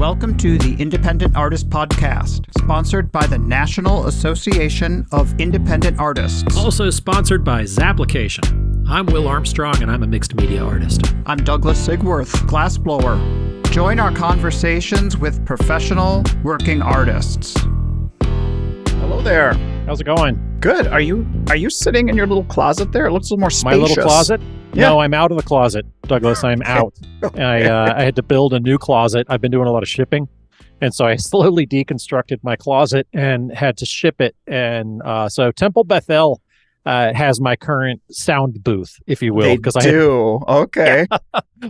Welcome to the Independent Artist Podcast, sponsored by the National Association of Independent Artists. Also sponsored by Zapplication. I'm Will Armstrong, and I'm a mixed media artist. I'm Douglas Sigworth, glassblower. Join our conversations with professional working artists. Hello there. How's it going? Good. Are you sitting in your little closet there? It looks a little more spacious. My little closet? Yeah. No, I'm out of the closet, Douglas. I'm out. I had to build a new closet. I've been doing a lot of shipping. And so I slowly deconstructed my closet and had to ship it. And so Temple Bethel has my current sound booth, if you will. Okay.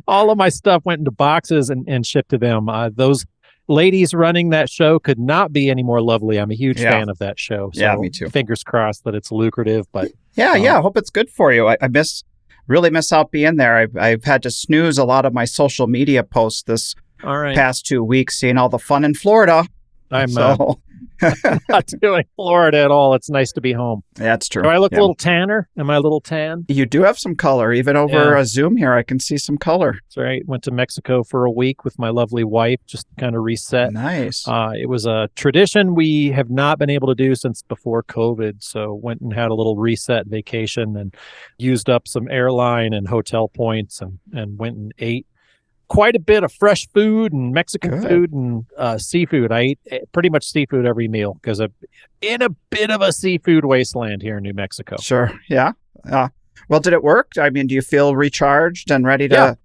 All of my stuff went into boxes and shipped to them. Those ladies running that show could not be any more lovely. I'm a huge fan of that show. So me too. Fingers crossed that it's lucrative. But I hope it's good for you. I really miss out being there. I've had to snooze a lot of my social media posts this past 2 weeks, seeing all the fun in Florida. I'm not doing Florida at all. It's nice to be home. That's true. Do I look a little tanner? Am I a little tan? You do have some color. Even over a Zoom here, I can see some color. That's right. Went to Mexico for a week with my lovely wife, just to kind of reset. Nice. It was a tradition we have not been able to do since before COVID. So went and had a little reset vacation and used up some airline and hotel points and went and ate quite a bit of fresh food and Mexican food and seafood. I eat pretty much seafood every meal because I'm in a bit of a seafood wasteland here in New Mexico. Sure. Yeah. Well, did it work? I mean, do you feel recharged and ready to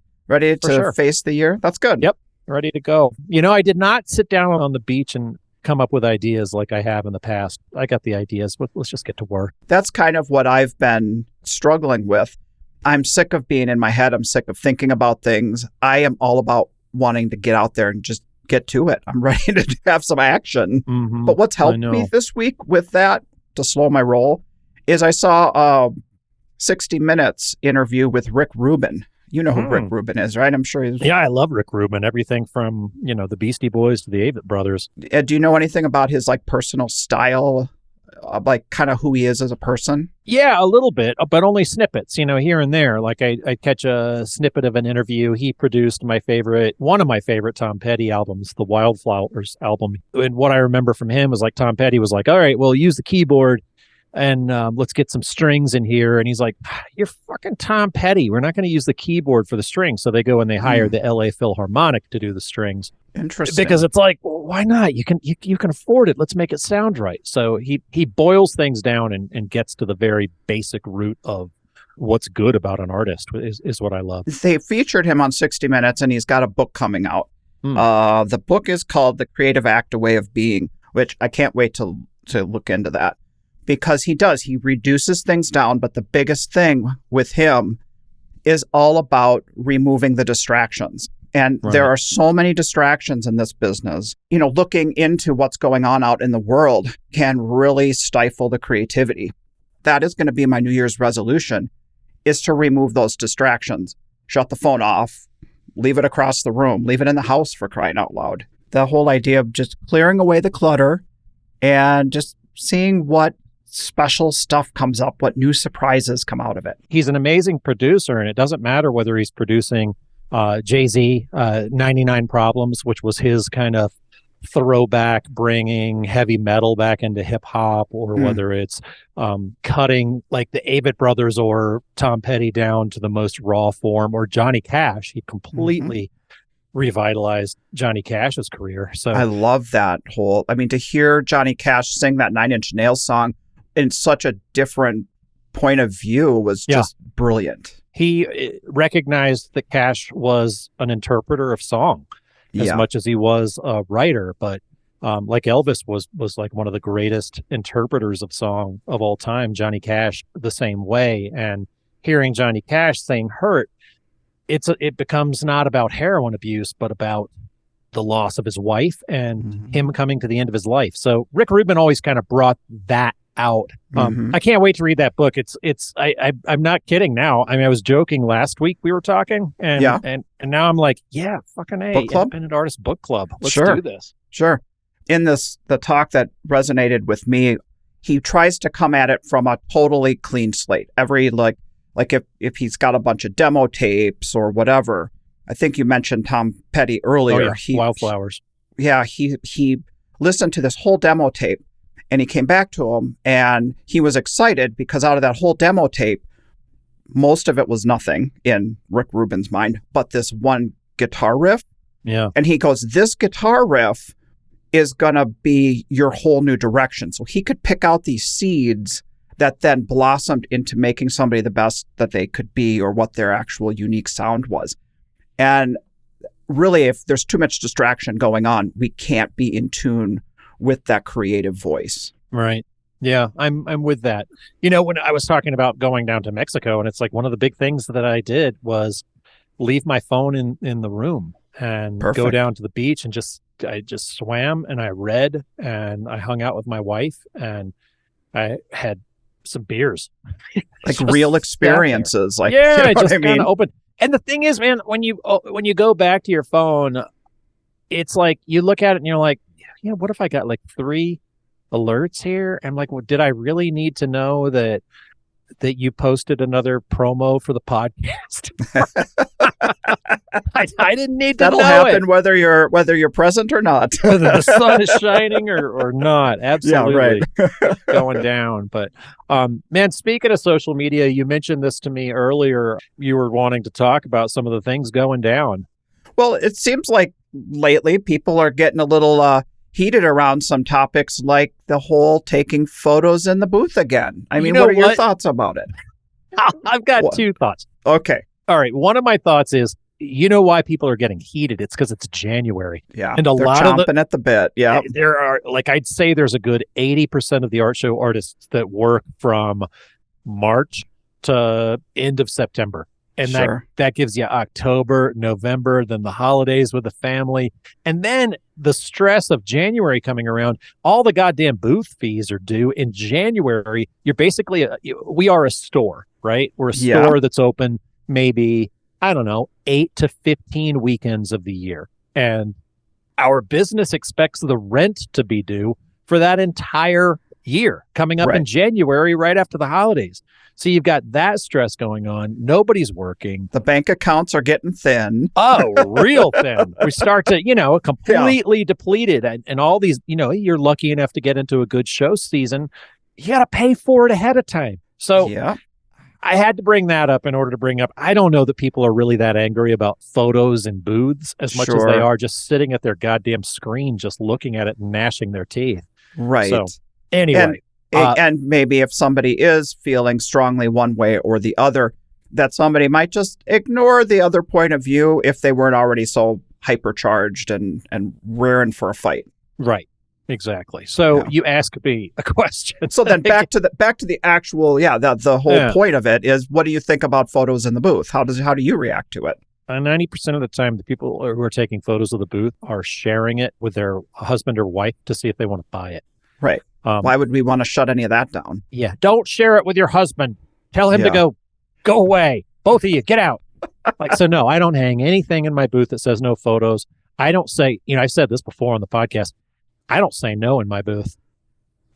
face the year? That's good. Yep. Ready to go. You know, I did not sit down on the beach and come up with ideas like I have in the past. I got the ideas, but let's just get to work. That's kind of what I've been struggling with. I'm sick of being in my head. I'm sick of thinking about things. I am all about wanting to get out there and just get to it. I'm ready to have some action. Mm-hmm. But what's helped me this week with that, to slow my roll, is I saw a 60 Minutes interview with Rick Rubin. You know who Rick Rubin is, right? I'm sure he's... Yeah, I love Rick Rubin. Everything from, the Beastie Boys to the Avett Brothers. Do you know anything about his personal style? Kind of who he is as a person? Yeah, a little bit, but only snippets, here and there. Like I catch a snippet of an interview. He produced one of my favorite Tom Petty albums, the Wildflowers album. And what I remember from him was Tom Petty was like, all right, well, use the keyboard and let's get some strings in here. And he's like, you're fucking Tom Petty. We're not going to use the keyboard for the strings. So they go and they hire the LA Philharmonic to do the strings. Interesting. Because it's like, well, why not? You can afford it. Let's make it sound right. So he boils things down and gets to the very basic root of what's good about an artist is what I love. They featured him on 60 Minutes, and he's got a book coming out. The book is called The Creative Act, A Way of Being, which I can't wait to look into that. Because he reduces things down, but the biggest thing with him is all about removing the distractions. And there are so many distractions in this business. Looking into what's going on out in the world can really stifle the creativity. That is going to be my New Year's resolution, is to remove those distractions. Shut the phone off, leave it across the room, leave it in the house, for crying out loud. The whole idea of just clearing away the clutter and just seeing what special stuff comes up, what new surprises come out of it. He's an amazing producer, and it doesn't matter whether he's producing Jay-Z, 99 Problems, which was his kind of throwback, bringing heavy metal back into hip hop, or whether it's cutting like the Avett Brothers or Tom Petty down to the most raw form, or Johnny Cash. He completely revitalized Johnny Cash's career. So I love that to hear Johnny Cash sing that 9 Inch Nails song in such a different point of view was just brilliant. He recognized that Cash was an interpreter of song as much as he was a writer, but like Elvis was like one of the greatest interpreters of song of all time. Johnny Cash the same way. And hearing Johnny Cash sing "Hurt," it becomes not about heroin abuse, but about the loss of his wife and him coming to the end of his life. So Rick Rubin always kind of brought that out. I can't wait to read that book. I'm not kidding now. I mean, I was joking last week we were talking, and now I'm like, fucking A, Independent Artist Book Club. Let's do this. Sure. In the talk that resonated with me, he tries to come at it from a totally clean slate. Every like if he's got a bunch of demo tapes or whatever. I think you mentioned Tom Petty earlier. Wildflowers. he listened to this whole demo tape, and he came back to him, and he was excited because out of that whole demo tape, most of it was nothing in Rick Rubin's mind, but this one guitar riff. Yeah. And he goes, this guitar riff is going to be your whole new direction. So he could pick out these seeds that then blossomed into making somebody the best that they could be, or what their actual unique sound was. And really, if there's too much distraction going on, we can't be in tune with that creative voice. Right. Yeah, I'm with that. You know, when I was talking about going down to Mexico, and it's like one of the big things that I did was leave my phone in the room and go down to the beach, and I just swam, and I read, and I hung out with my wife, and I had some beers. Like real experiences. Like, yeah, you know it just kind of opened. And the thing is, man, when you go back to your phone, it's like you look at it and you're like, you know, what if I got like 3 alerts here? I'm like, well, did I really need to know that you posted another promo for the podcast? I didn't need to That'll know happen it. whether you're present or not. Whether the sun is shining or not. Absolutely. Yeah, right. Going down. But man, speaking of social media, you mentioned this to me earlier. You were wanting to talk about some of the things going down. Well, it seems like lately people are getting a little heated around some topics, like the whole taking photos in the booth again. I mean, what are your thoughts about it? I've got 2 thoughts. Okay. All right. One of my thoughts is, you know why people are getting heated? It's because it's January. Yeah. And they're lot chomping at the bit. Yeah. There are, like, I'd say there's a good 80% of the art show artists that work from March to end of September. And that gives you October, November, then the holidays with the family. And then the stress of January coming around, all the goddamn booth fees are due in January. You're basically, we are a store, right? We're a store that's open maybe, I don't know, 8 to 15 weekends of the year. And our business expects the rent to be due for that entire year coming up in January, right after the holidays. So you've got that stress going on. Nobody's working. The bank accounts are getting thin. Oh, real thin. We start to, completely depleted. And all these, you're lucky enough to get into a good show season. You got to pay for it ahead of time. So I had to bring that up in order to bring up, I don't know that people are really that angry about photos and booths as much as they are just sitting at their goddamn screen, just looking at it and gnashing their teeth. Right. So anyway. And maybe if somebody is feeling strongly one way or the other, that somebody might just ignore the other point of view if they weren't already so hypercharged and rearing for a fight. Right. Exactly. So you ask me a question. So then back to the actual, the whole point of it is, what do you think about photos in the booth? How do you react to it? 90% of the time, the people who are taking photos of the booth are sharing it with their husband or wife to see if they want to buy it. Right. Why would we want to shut any of that down? Yeah. Don't share it with your husband. Tell him to go away. Both of you, get out. So no, I don't hang anything in my booth that says no photos. I don't say, I've said this before on the podcast. I don't say no in my booth.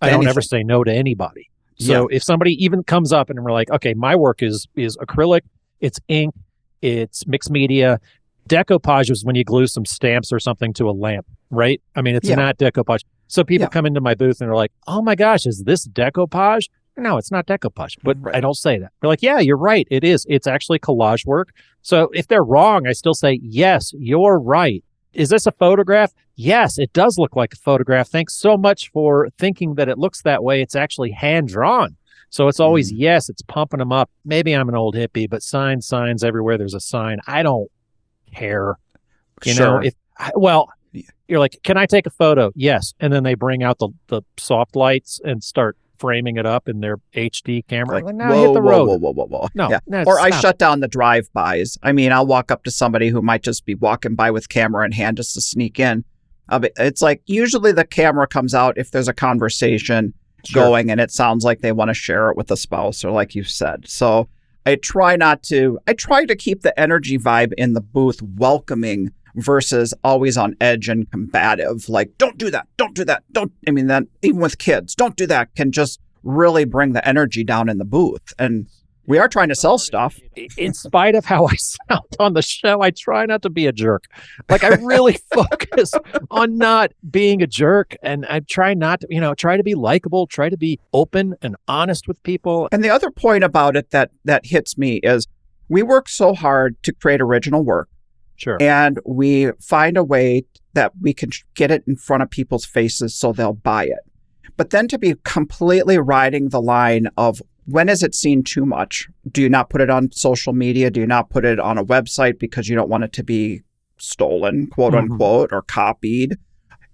I don't ever say no to anybody. So if somebody even comes up and we're like, okay, my work is acrylic, it's ink, it's mixed media. Decoupage is when you glue some stamps or something to a lamp, right? I mean, it's not decoupage. So people come into my booth and they're like, oh my gosh, is this decoupage? No, it's not decoupage, but I don't say that. They're like, yeah, you're right. It is. It's actually collage work. So if they're wrong, I still say, yes, you're right. Is this a photograph? Yes, it does look like a photograph. Thanks so much for thinking that it looks that way. It's actually hand drawn. So it's always, yes, it's pumping them up. Maybe I'm an old hippie, but signs everywhere. There's a sign. I don't care. You know, you're like, can I take a photo? Yes. And then they bring out the soft lights and start framing it up in their HD camera. Like, now hit the road. Whoa. No. Or I shut down the drive-bys. I mean, I'll walk up to somebody who might just be walking by with camera in hand just to sneak in. It's like, usually the camera comes out if there's a conversation going and it sounds like they want to share it with a spouse or like you said. So I try to keep the energy vibe in the booth welcoming versus always on edge and combative. Like, don't do that. That even with kids, don't do that can just really bring the energy down in the booth. And We are trying to sell stuff. In spite of how I sound on the show, I try not to be a jerk. Like, I really focus on not being a jerk, and I try not to, try to be likable, try to be open and honest with people. And the other point about it that hits me is we work so hard to create original work. Sure. And we find a way that we can get it in front of people's faces so they'll buy it. But then to be completely riding the line of, when is it seen too much? Do you not put it on social media? Do you not put it on a website because you don't want it to be stolen, quote unquote, or copied?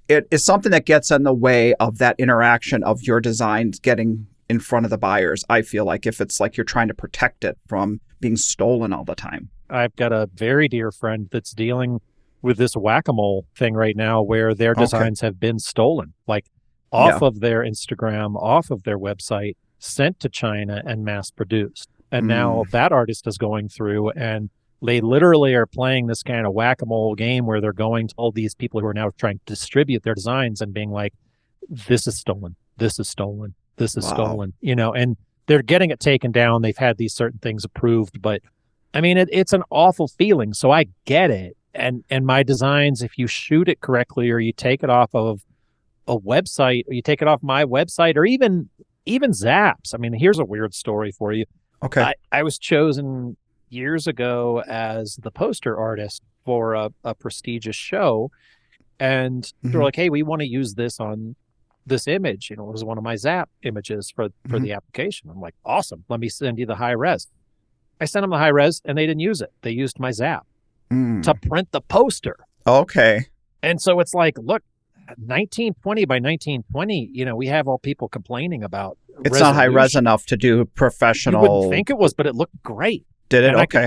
It is something that gets in the way of that interaction of your designs getting in front of the buyers. I feel like if it's like you're trying to protect it from being stolen all the time. I've got a very dear friend that's dealing with this whack-a-mole thing right now where their designs have been stolen, like off of their Instagram, off of their website, sent to China and mass produced. And now that artist is going through, and they literally are playing this kind of whack-a-mole game where they're going to all these people who are now trying to distribute their designs and being like, this is stolen, this is stolen, this is stolen, and they're getting it taken down. They've had these certain things approved, but I mean, it's an awful feeling. So I get it. And my designs, if you shoot it correctly, or you take it off of a website, or you take it off my website, or even Zapp's. I mean, here's a weird story for you. Okay. I was chosen years ago as the poster artist for a prestigious show. And they're like, hey, we want to use this on this image. It was one of my Zapp images for the application. I'm like, awesome. Let me send you the high res. I sent them the high res and they didn't use it. They used my Zapp to print the poster. Okay. And so it's like, look, 1920 by 1920, we have all people complaining about it's resolution. Not high res enough to do professional. You wouldn't think it was, but it looked great. Did it? And okay.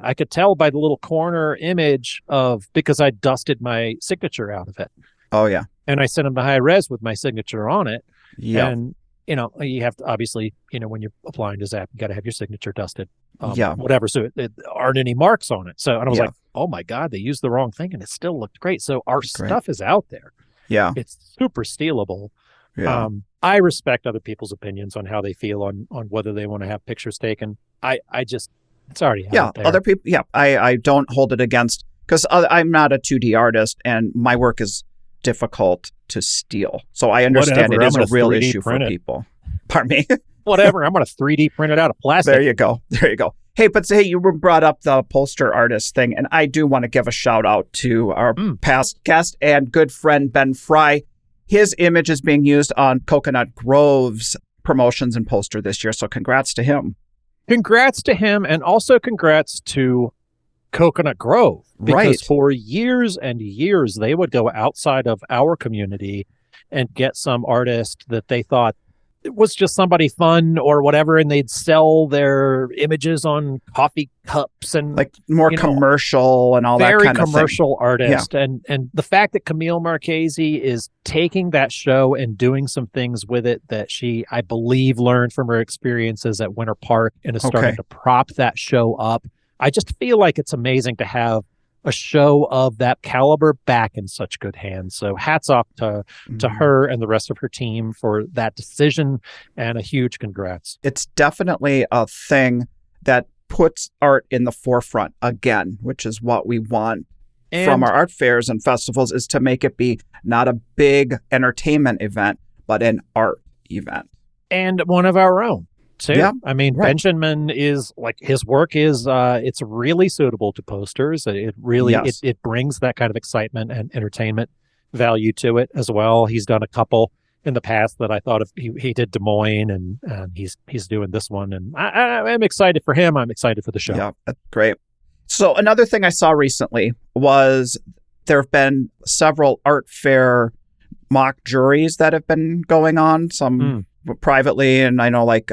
I could tell by the little corner image because I dusted my signature out of it. Oh, yeah. And I sent them the high res with my signature on it. Yeah. And, you have to, obviously, when you're applying to Zapp, you got to have your signature dusted. Yeah. Whatever. So it aren't any marks on it. So, and I was like, oh my God, they used the wrong thing and it still looked great. So our stuff is out there. Yeah. It's super stealable. Yeah. I respect other people's opinions on how they feel on whether they want to have pictures taken. It's already out there. Other people. Yeah. I don't hold it against, because I'm not a 2D artist and my work is difficult to steal. So I understand it is a real issue for people. Pardon me? Whatever. I'm going to 3D print it out of plastic. There you go. Hey, you were brought up the poster artist thing, and I do want to give a shout out to our past guest and good friend, Ben Fry. His image is being used on Coconut Grove's promotions and poster this year. So congrats to him. Congrats to him. And also congrats to Coconut Grove. Because for years and years, they would go outside of our community and get some artist that they thought it was just somebody fun or whatever, and they'd sell their images on coffee cups and like more commercial and all that kind of thing. Very commercial artist. Yeah. And the fact that Camille Marchese is taking that show and doing some things with it that she, I believe, learned from her experiences at Winter Park and is starting to prop that show up. I just feel like it's amazing to have a show of that caliber back in such good hands. So hats off to her and the rest of her team for that decision, and a huge congrats. It's definitely a thing that puts art in the forefront again, which is what we want from our art fairs and festivals, is to make it be not a big entertainment event, but an art event. And one of our own. too. Yeah, I mean, Benjamin is like, his work is it's really suitable to posters. It really it brings that kind of excitement and entertainment value to it as well. He's done a couple in the past that I thought of. He did Des Moines, and he's doing this one, and I'm excited for him. I'm excited for the show. Yeah, that's great. So another thing I saw recently was there have been several art fair mock juries that have been going on, some privately, and I know like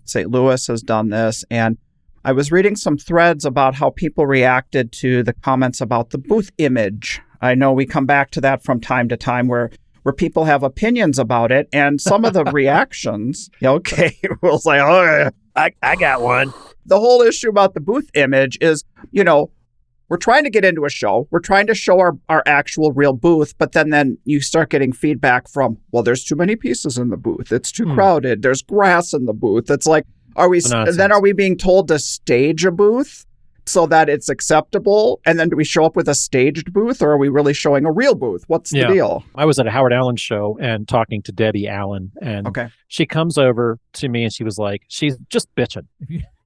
St. Louis has done this, and I was reading some threads about how people reacted to the comments about the booth image. I know we come back to that from time to time where people have opinions about it, and some of the reactions, Will's like, oh, I got one. The whole issue about the booth image is, we're trying to get into a show. We're trying to show our actual real booth, but then you start getting feedback from, well, there's too many pieces in the booth. It's too crowded. There's grass in the booth. It's like, Are we being told to stage a booth so that it's acceptable? And then do we show up with a staged booth, or are we really showing a real booth? What's the deal? I was at a Howard Allen show and talking to Debbie Allen, and she comes over to me and she was like, she's just bitching.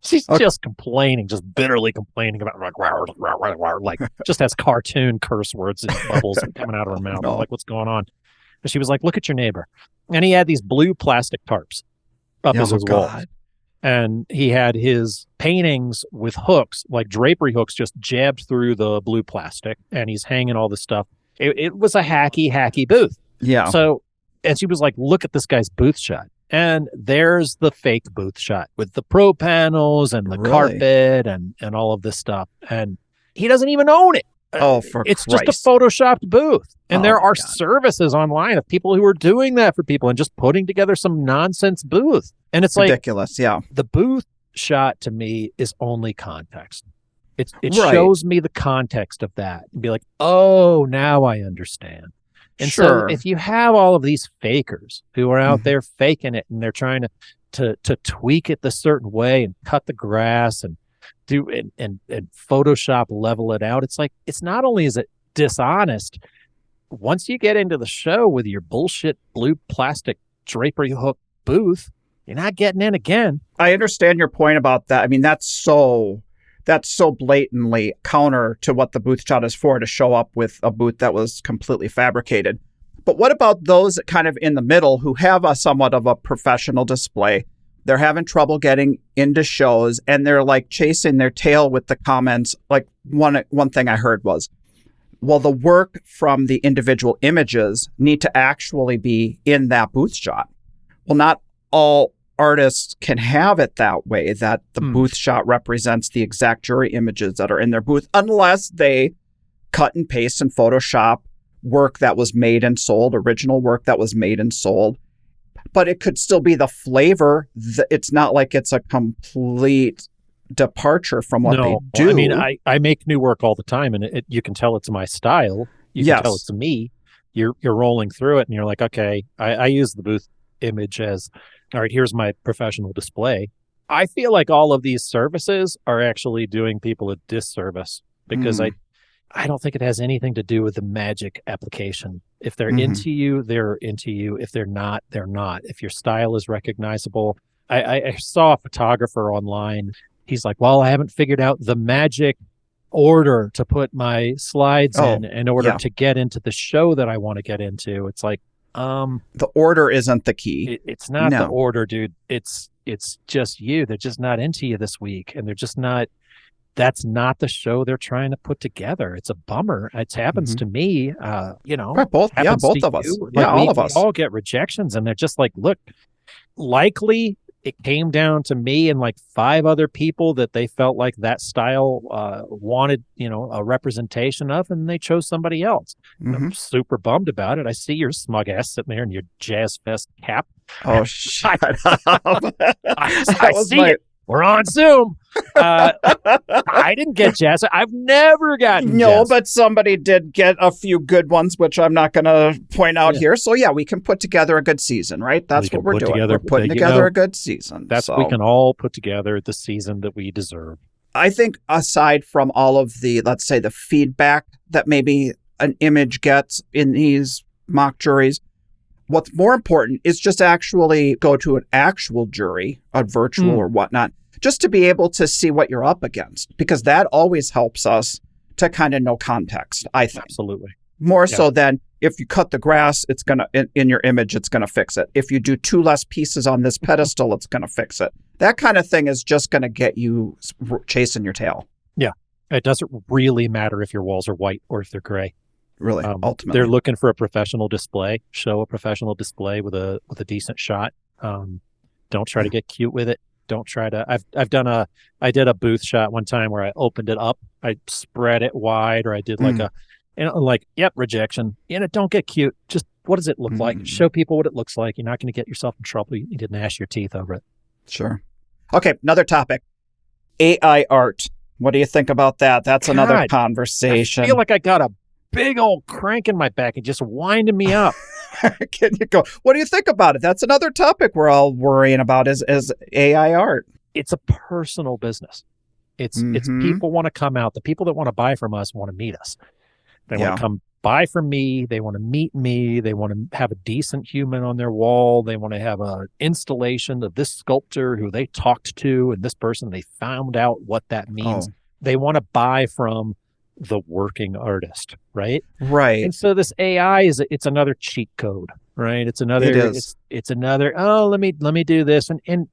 She's just complaining, just bitterly complaining about like just has cartoon curse words and bubbles coming out of her mouth. I'm like, what's going on? And she was like, look at your neighbor. And he had these blue plastic tarps up as his walls. And he had his paintings with hooks, like drapery hooks, just jabbed through the blue plastic. And he's hanging all this stuff. It was a hacky booth. Yeah. So, and she was like, look at this guy's booth shot. And there's the fake booth shot with the pro panels and the carpet and all of this stuff. And he doesn't even own it. It's just a photoshopped booth. And there are services online of people who are doing that for people and just putting together some nonsense booth. And it's ridiculous. Yeah. The booth shot to me is only context. It shows me the context of that and be like, oh, now I understand. And so if you have all of these fakers who are out there faking it and they're trying to tweak it the certain way and cut the grass and do and Photoshop level it out, it's like, it's not only is it dishonest, once you get into the show with your bullshit blue plastic drapery hook booth, you're not getting in again. I understand your point about that. I mean, that's so blatantly counter to what the booth shot is for, to show up with a booth that was completely fabricated. But what about those kind of in the middle who have a somewhat of a professional display? They're having trouble getting into shows and they're like chasing their tail with the comments. Like one thing I heard was, well, the work from the individual images need to actually be in that booth shot. Well, not all artists can have it that way, that the booth shot represents the exact jury images that are in their booth, unless they cut and paste and Photoshop work that was made and sold, original work that was made and sold. But it could still be the flavor. It's not like it's a complete departure from what they do. I mean, I make new work all the time, and you can tell it's my style. You can tell it's me. You're rolling through it, and you're like, okay, I use the booth image as, all right, here's my professional display. I feel like all of these services are actually doing people a disservice because I don't think it has anything to do with the magic application. If they're into you, they're into you. If they're not, they're not. If your style is recognizable. I saw a photographer online. He's like, well, I haven't figured out the magic order to put my slides in order to get into the show that I want to get into. It's like, the order isn't the key. It's not the order, dude. It's just you. They're just not into you this week. And they're just not, that's not the show they're trying to put together. It's a bummer. It happens to me, Right, both of us. Like all of us. We all get rejections and they're just like, look, likely it came down to me and like 5 other people that they felt like that style wanted, a representation of, and they chose somebody else. I'm super bummed about it. I see your smug ass sitting there in your Jazz Fest cap. Oh, shut up. I see it. We're on Zoom. I didn't get jazz. I've never gotten jazz. But somebody did get a few good ones, which I'm not going to point out here. So, we can put together a good season, right? That's what we're doing. We're putting together a good season. We can all put together the season that we deserve. I think aside from all of the, let's say, the feedback that maybe an image gets in these mock juries, what's more important is just actually go to an actual jury, a virtual or whatnot, just to be able to see what you're up against, because that always helps us to kind of know context, I think. Absolutely. More so than if you cut the grass, it's going to, in your image, it's going to fix it. If you do 2 less pieces on this pedestal, it's going to fix it. That kind of thing is just going to get you chasing your tail. Yeah. It doesn't really matter if your walls are white or if they're gray. Really, ultimately. They're looking for a professional display. Show a professional display with a decent shot. Don't try to get cute with it. Don't try to. I did a booth shot one time where I opened it up, I spread it wide, or I did like rejection. Don't get cute. Just what does it look like? Show people what it looks like. You're not going to get yourself in trouble. You need to gnash your teeth over it. Sure. Okay, another topic. AI art. What do you think about that? That's another conversation. I feel like I got a big old crank in my back and just winding me up. Can you go? What do you think about it? That's another topic we're all worrying about is AI art. it's a personal business. It's people want to come out. The people that want to buy from us want to meet us. They want to come buy from me. They want to meet me. They want to have a decent human on their wall. They want to have an installation of this sculptor who they talked to and this person. They found out what that means. They want to buy from the working artist, right? Right. And so this AI it's another cheat code, right? It's another, it's another, let me do this. And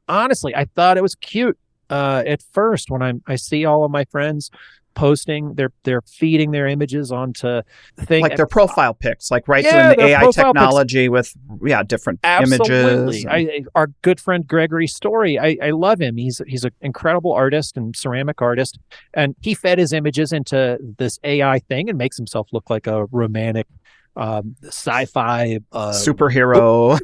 honestly, I thought it was cute at first when I see all of my friends posting, they're feeding their images onto things like their profile pics, like doing the AI technology pics. With different images. Our good friend Gregory Story, I love him. He's an incredible artist and ceramic artist, and he fed his images into this AI thing and makes himself look like a romantic sci-fi superhero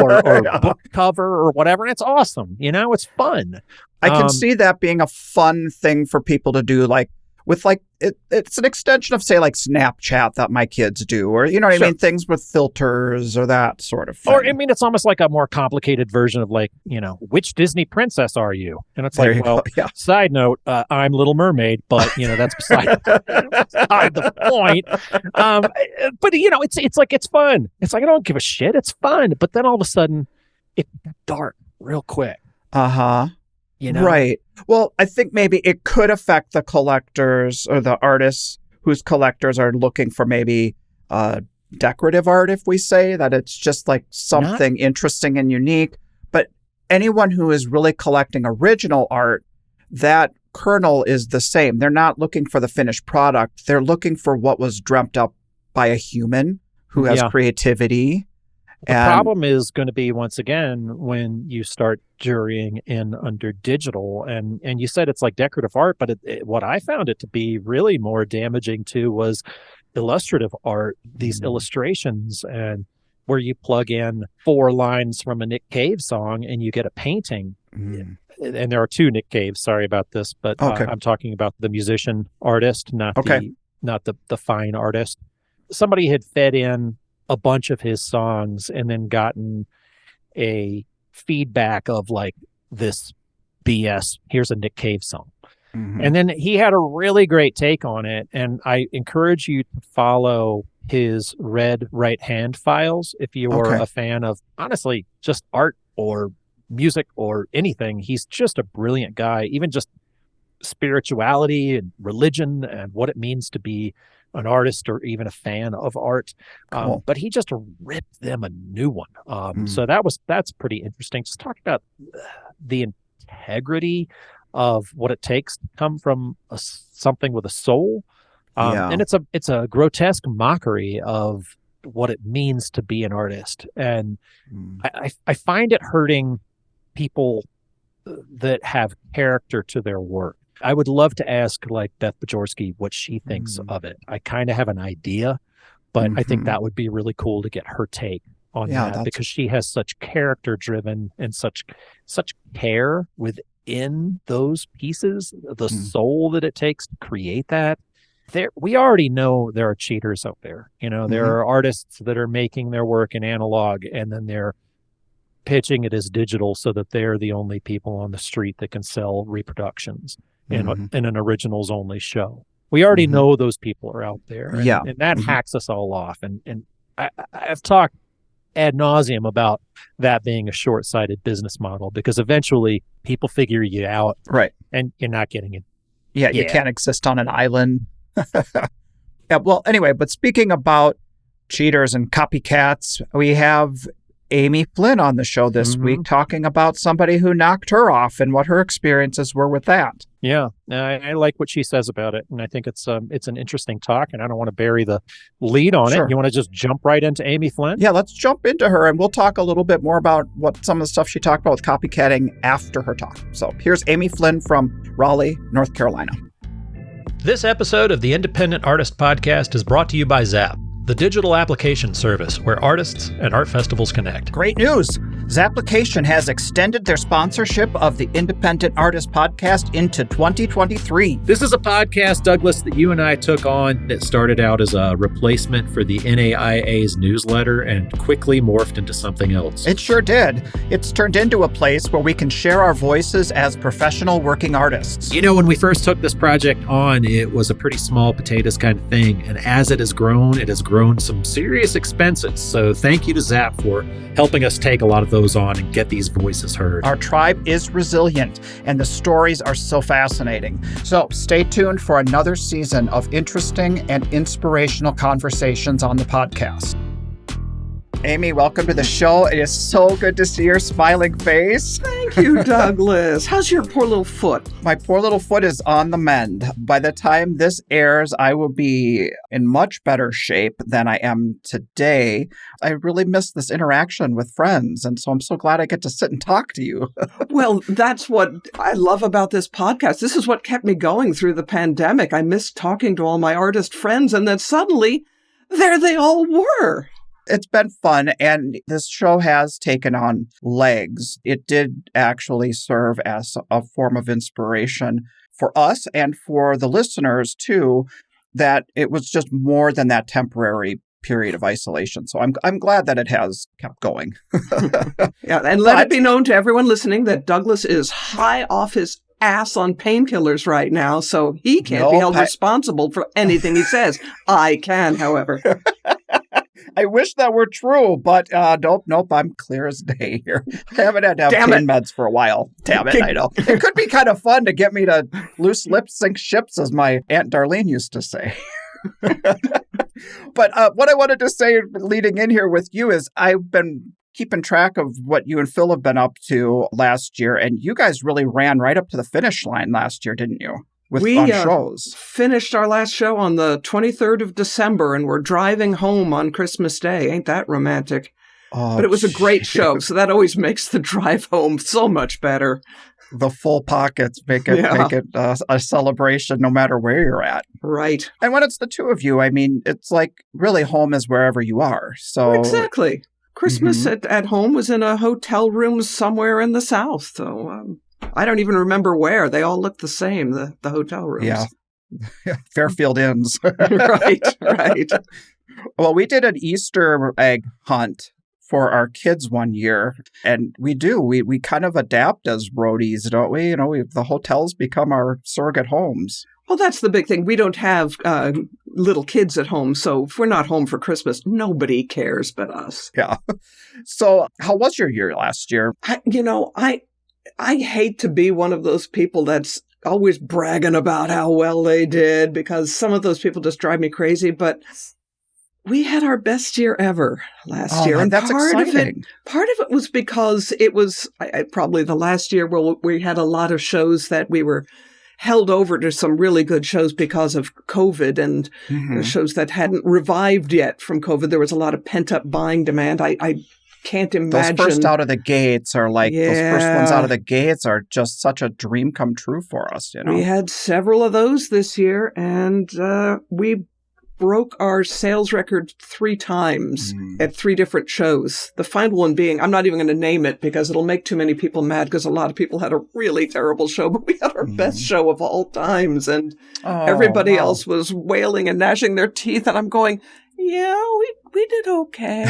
or book cover or whatever, and it's awesome. It's fun. I can see that being a fun thing for people to do, it's an extension of, say, like Snapchat that my kids do, or you know what I mean, things with filters or that sort of thing. Or it's almost like a more complicated version of which Disney princess are you? And it's side note, I'm Little Mermaid, but that's beside the point. But it's fun. It's like I don't give a shit. It's fun, but then all of a sudden it got dark real quick. Right. Well, I think maybe it could affect the collectors or the artists whose collectors are looking for maybe decorative art, if we say that it's just like something interesting and unique. But anyone who is really collecting original art, that kernel is the same. They're not looking for the finished product. They're looking for what was dreamt up by a human who has creativity. The problem is going to be, once again, when you start jurying in under digital, and you said it's like decorative art, but what I found it to be really more damaging to was illustrative art, these illustrations, and where you plug in 4 lines from a Nick Cave song and you get a painting. And there are 2 Nick Caves, sorry about this, but I'm talking about the musician artist, not the fine artist. Somebody had fed in a bunch of his songs and then gotten a feedback of like this BS. Here's a Nick Cave song. And then he had a really great take on it. And I encourage you to follow his Red Right Hand files if you are a fan of, honestly, just art or music or anything. He's just a brilliant guy, even just spirituality and religion and what it means to be an artist or even a fan of art. But he just ripped them a new one. So that's pretty interesting. Just talk about the integrity of what it takes to come from something with a soul. And it's a grotesque mockery of what it means to be an artist. And I find it hurting people that have character to their work. I would love to ask like Beth Bajorski what she thinks of it. I kind of have an idea, but I think that would be really cool to get her take on that, because she has such character driven and such care within those pieces, the soul that it takes to create that. We already know there are cheaters out there. There are artists that are making their work in analog and then they're pitching it as digital so that they're the only people on the street that can sell reproductions in an originals only show. We already know those people are out there. And that hacks us all off. And I've talked ad nauseum about that being a short-sighted business model, because eventually people figure you out. Right. And you're not getting it. Yeah, you can't exist on an island. Well, anyway, but speaking about cheaters and copycats, we have Amy Flynn on the show this week talking about somebody who knocked her off and what her experiences were with that. Yeah, I like what she says about it, and I think it's an interesting talk, and I don't want to bury the lead on it. You want to just jump right into Amy Flynn? Yeah, let's jump into her, and we'll talk a little bit more about what some of the stuff she talked about with copycatting after her talk. So here's Amy Flynn from Raleigh, North Carolina. This episode of the Independent Artist Podcast is brought to you by Zap. the digital application service where artists and art festivals connect. Great news! Zapplication has extended their sponsorship of the Independent Artist Podcast into 2023. This is a podcast, Douglas, that you and I took on that started out as a replacement for the NAIA's newsletter and quickly morphed into something else. It sure did. It's turned into a place where we can share our voices as professional working artists. You know, when we first took this project on, it was a pretty small potatoes kind of thing. And as it has grown some serious expenses. So thank you to Zap for helping us take a lot of those on and get these voices heard. Our tribe is resilient, and the stories are so fascinating. So stay tuned for another season of interesting and inspirational conversations on the podcast. Amy, welcome to the show. It is so good to see your smiling face. Thank you, Douglas. How's your poor little foot? My poor little foot is on the mend. By the time this airs, I will be in much better shape than I am today. I really miss this interaction with friends, and so I'm so glad I get to sit and talk to you. Well, that's what I love about this podcast. This is what kept me going through the pandemic. I missed talking to all my artist friends, and then suddenly, there they all were. It's been fun, and this show has taken on legs. It did actually serve as a form of inspiration for us and for the listeners, too, that it was just more than that temporary period of isolation. So I'm glad that it has kept going. Yeah, and let it be known to everyone listening that Douglas is high off his ass on painkillers right now, so he can't be held responsible for anything he says. I can, however. I wish that were true, but nope, I'm clear as day here. I haven't had to have pain meds for a while. Damn it, I know. It could be kind of fun to get me to loose lips sink ships, as my Aunt Darlene used to say. But what I wanted to say leading in here with you is I've been keeping track of what you and Phil have been up to last year, and you guys really ran right up to the finish line last year, didn't you? We shows. Finished our last show on the 23rd of December, and we're driving home on Christmas Day. Ain't that romantic? Oh, but it was a great show, so that always makes the drive home so much better. The full pockets make it a celebration no matter where you're at. Right. And when it's the two of you, I mean, it's like really home is wherever you are. So exactly. Christmas at home was in a hotel room somewhere in the South, so... I don't even remember where. They all look the same, the hotel rooms. Yeah. Fairfield Inns. Right. Well, we did an Easter egg hunt for our kids one year, and we kind of adapt as roadies, don't we? You know, the hotels become our surrogate homes. Well, that's the big thing. We don't have little kids at home, so if we're not home for Christmas, nobody cares but us. Yeah. So how was your year last year? I hate to be one of those people that's always bragging about how well they did, because some of those people just drive me crazy, but we had our best year ever last year. And that's exciting. Part of it was because it was probably the last year where we had a lot of shows that we were held over to some really good shows because of COVID, and the shows that hadn't revived yet from COVID. There was a lot of pent-up buying demand. I can't imagine. Those first out of the gates are like, those first ones out of the gates are just such a dream come true for us, you know? We had several of those this year, and we broke our sales record 3 times at 3 different shows. The final one being, I'm not even going to name it because it'll make too many people mad, because a lot of people had a really terrible show, but we had our best show of all times, and everybody else was wailing and gnashing their teeth, and I'm going, yeah, we did okay.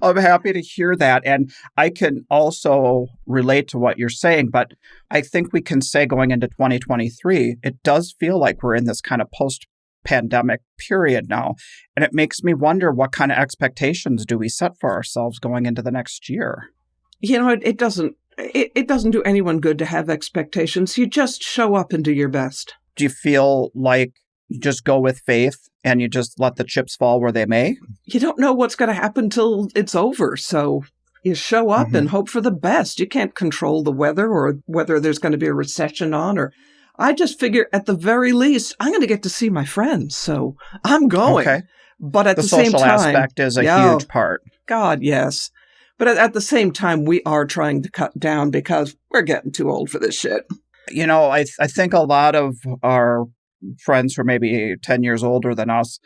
I'm happy to hear that. And I can also relate to what you're saying, but I think we can say going into 2023, it does feel like we're in this kind of post-pandemic period now. And it makes me wonder, what kind of expectations do we set for ourselves going into the next year? You know, it doesn't do anyone good to have expectations. You just show up and do your best. Do you feel like you just go with faith and you just let the chips fall where they may? You don't know what's going to happen till it's over. So you show up and hope for the best. You can't control the weather or whether there's going to be a recession on, or I just figure at the very least, I'm going to get to see my friends. So I'm going. Okay. But at the same time, the social aspect is a huge part. God, yes. But at the same time, we are trying to cut down because we're getting too old for this shit. You know, I think a lot of our friends who are maybe 10 years older than us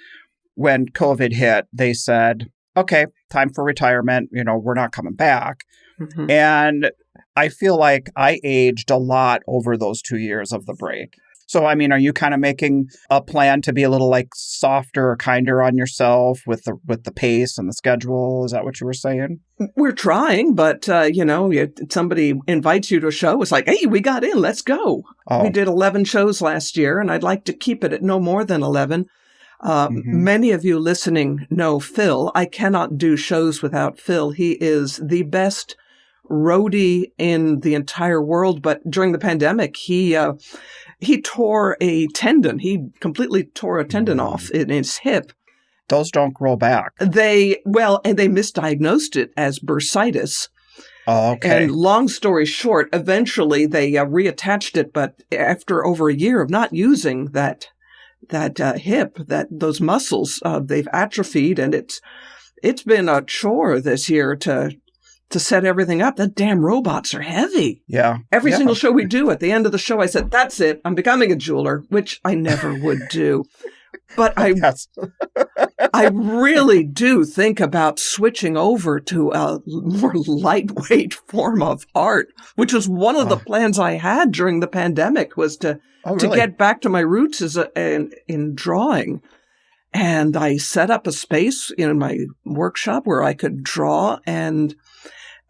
when COVID hit, they said, okay, time for retirement. We're not coming back. Mm-hmm. And I feel like I aged a lot over those 2 years of the break. So, are you kind of making a plan to be a little like softer or kinder on yourself with the pace and the schedule? Is that what you were saying? We're trying, but, somebody invites you to a show. It's like, hey, we got in. Let's go. Oh. We did 11 shows last year, and I'd like to keep it at no more than 11. Many of you listening know Phil. I cannot do shows without Phil. He is the best roadie in the entire world. But during the pandemic, he tore a tendon. He completely tore a tendon off in his hip. Those don't grow back. And they misdiagnosed it as bursitis. Oh, okay. And long story short, eventually they reattached it. But after over a year of not using that hip, those muscles, they've atrophied, and it's been a chore this year to set everything up. The damn robots are heavy. Yeah. Every single show we do, at the end of the show, I said, that's it. I'm becoming a jeweler, which I never would do. But I really do think about switching over to a more lightweight form of art, which was one of the plans I had during the pandemic, was to get back to my roots in drawing. And I set up a space in my workshop where I could draw. And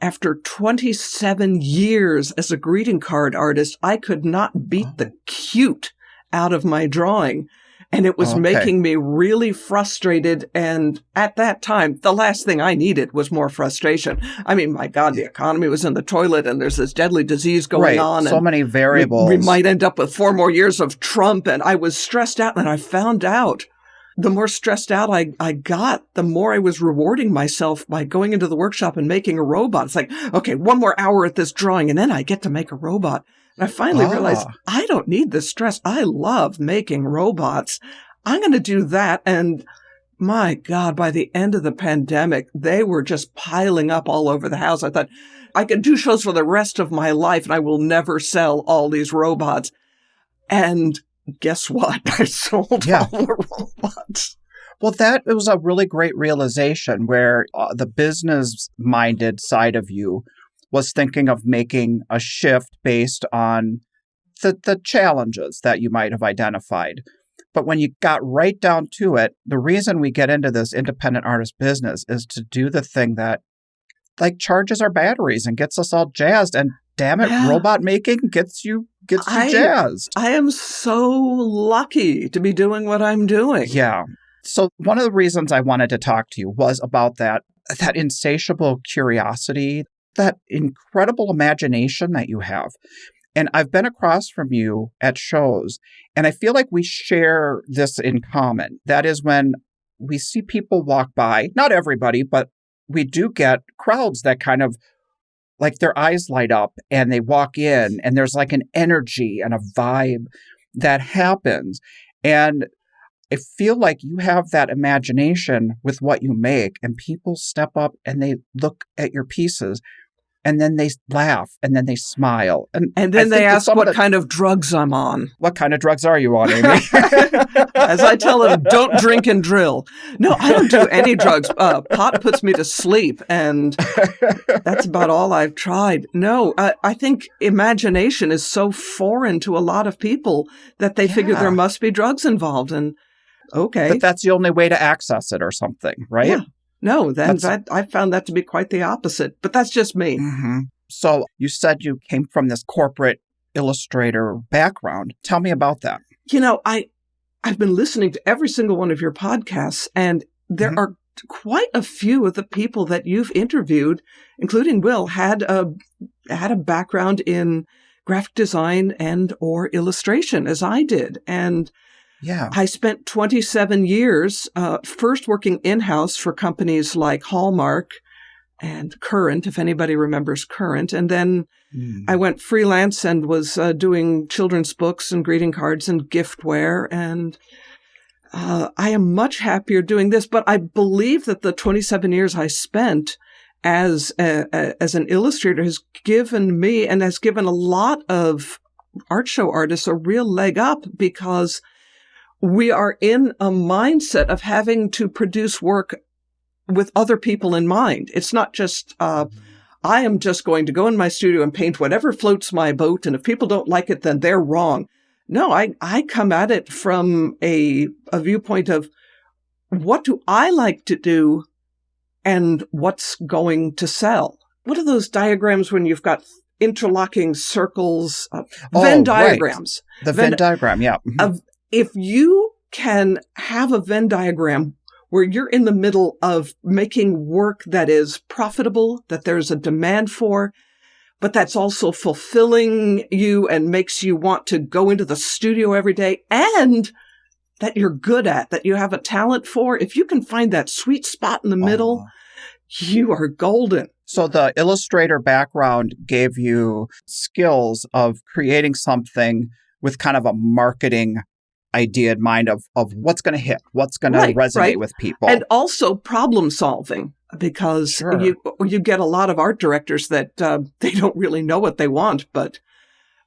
after 27 years as a greeting card artist, I could not beat the cute out of my drawing. And it was making me really frustrated. And at that time, the last thing I needed was more frustration. My God, the economy was in the toilet, and there's this deadly disease going on. So many variables. We might end up with 4 more years of Trump. And I was stressed out. And I found out the more stressed out I got, the more I was rewarding myself by going into the workshop and making a robot. It's like, okay, 1 more hour at this drawing, and then I get to make a robot. And I finally realized I don't need this stress. I love making robots. I'm going to do that. And my God, by the end of the pandemic, they were just piling up all over the house. I thought I could do shows for the rest of my life, and I will never sell all these robots. And guess what? I sold all the robots. Well, it was a really great realization where the business-minded side of you was thinking of making a shift based on the challenges that you might have identified. But when you got right down to it, the reason we get into this independent artist business is to do the thing that charges our batteries and gets us all jazzed. And damn it, robot making gets you jazzed. I am so lucky to be doing what I'm doing. Yeah. So one of the reasons I wanted to talk to you was about that insatiable curiosity, that incredible imagination that you have. And I've been across from you at shows, and I feel like we share this in common. That is, when we see people walk by, not everybody, but we do get crowds that kind of their eyes light up and they walk in, and there's an energy and a vibe that happens. And I feel like you have that imagination with what you make, and people step up and they look at your pieces, and then they laugh, and then they smile. And then they ask what kind of drugs I'm on. What kind of drugs are you on, Amy? As I tell them, don't drink and drill. No, I don't do any drugs. Pot puts me to sleep, and that's about all I've tried. No, I think imagination is so foreign to a lot of people that they figure there must be drugs involved. And okay. But that's the only way to access it or something, right? Yeah. No, I found that to be quite the opposite, but that's just me. Mm-hmm. So you said you came from this corporate illustrator background. Tell me about that. I've been listening to every single one of your podcasts, and there are quite a few of the people that you've interviewed, including Will, had a background in graphic design and or illustration, as I did. And I spent 27 years first working in-house for companies like Hallmark and Current, if anybody remembers Current. And then I went freelance and was doing children's books and greeting cards and giftware. And I am much happier doing this. But I believe that the 27 years I spent as an illustrator has given me and has given a lot of art show artists a real leg up, because we are in a mindset of having to produce work with other people in mind. It's not just, I am just going to go in my studio and paint whatever floats my boat. And if people don't like it, then they're wrong. No, I come at it from a viewpoint of what do I like to do and what's going to sell? What are those diagrams when you've got interlocking circles? Venn diagrams. Right. The Venn diagram, yeah. If you can have a Venn diagram where you're in the middle of making work that is profitable, that there's a demand for, but that's also fulfilling you and makes you want to go into the studio every day, and that you're good at, that you have a talent for, if you can find that sweet spot in the middle, you are golden. So the illustrator background gave you skills of creating something with kind of a marketing idea in mind of what's going to hit, what's going to resonate with people. And also problem solving, because you get a lot of art directors that they don't really know what they want, but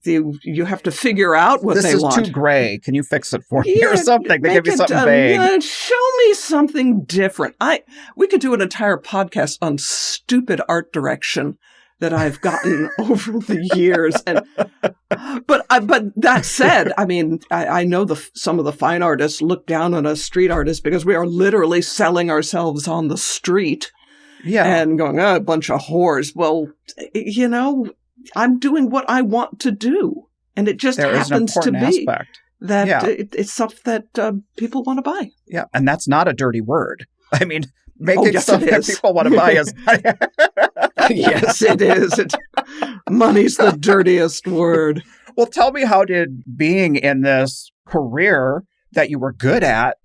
you have to figure out what they want. This is too gray. Can you fix it for me or something? They give you something vague. Show me something different. We could do an entire podcast on stupid art direction that I've gotten over the years. But that said, I mean, I know some of the fine artists look down on us street artists because we are literally selling ourselves on the street. Yeah. And going, a bunch of whores. Well, I'm doing what I want to do. And it just happens to be that it's stuff that people want to buy. Yeah. And that's not a dirty word. I mean, making stuff that people want to buy is... Yes, it is. Money's the dirtiest word. Well, tell me, how did being in this career that you were good at,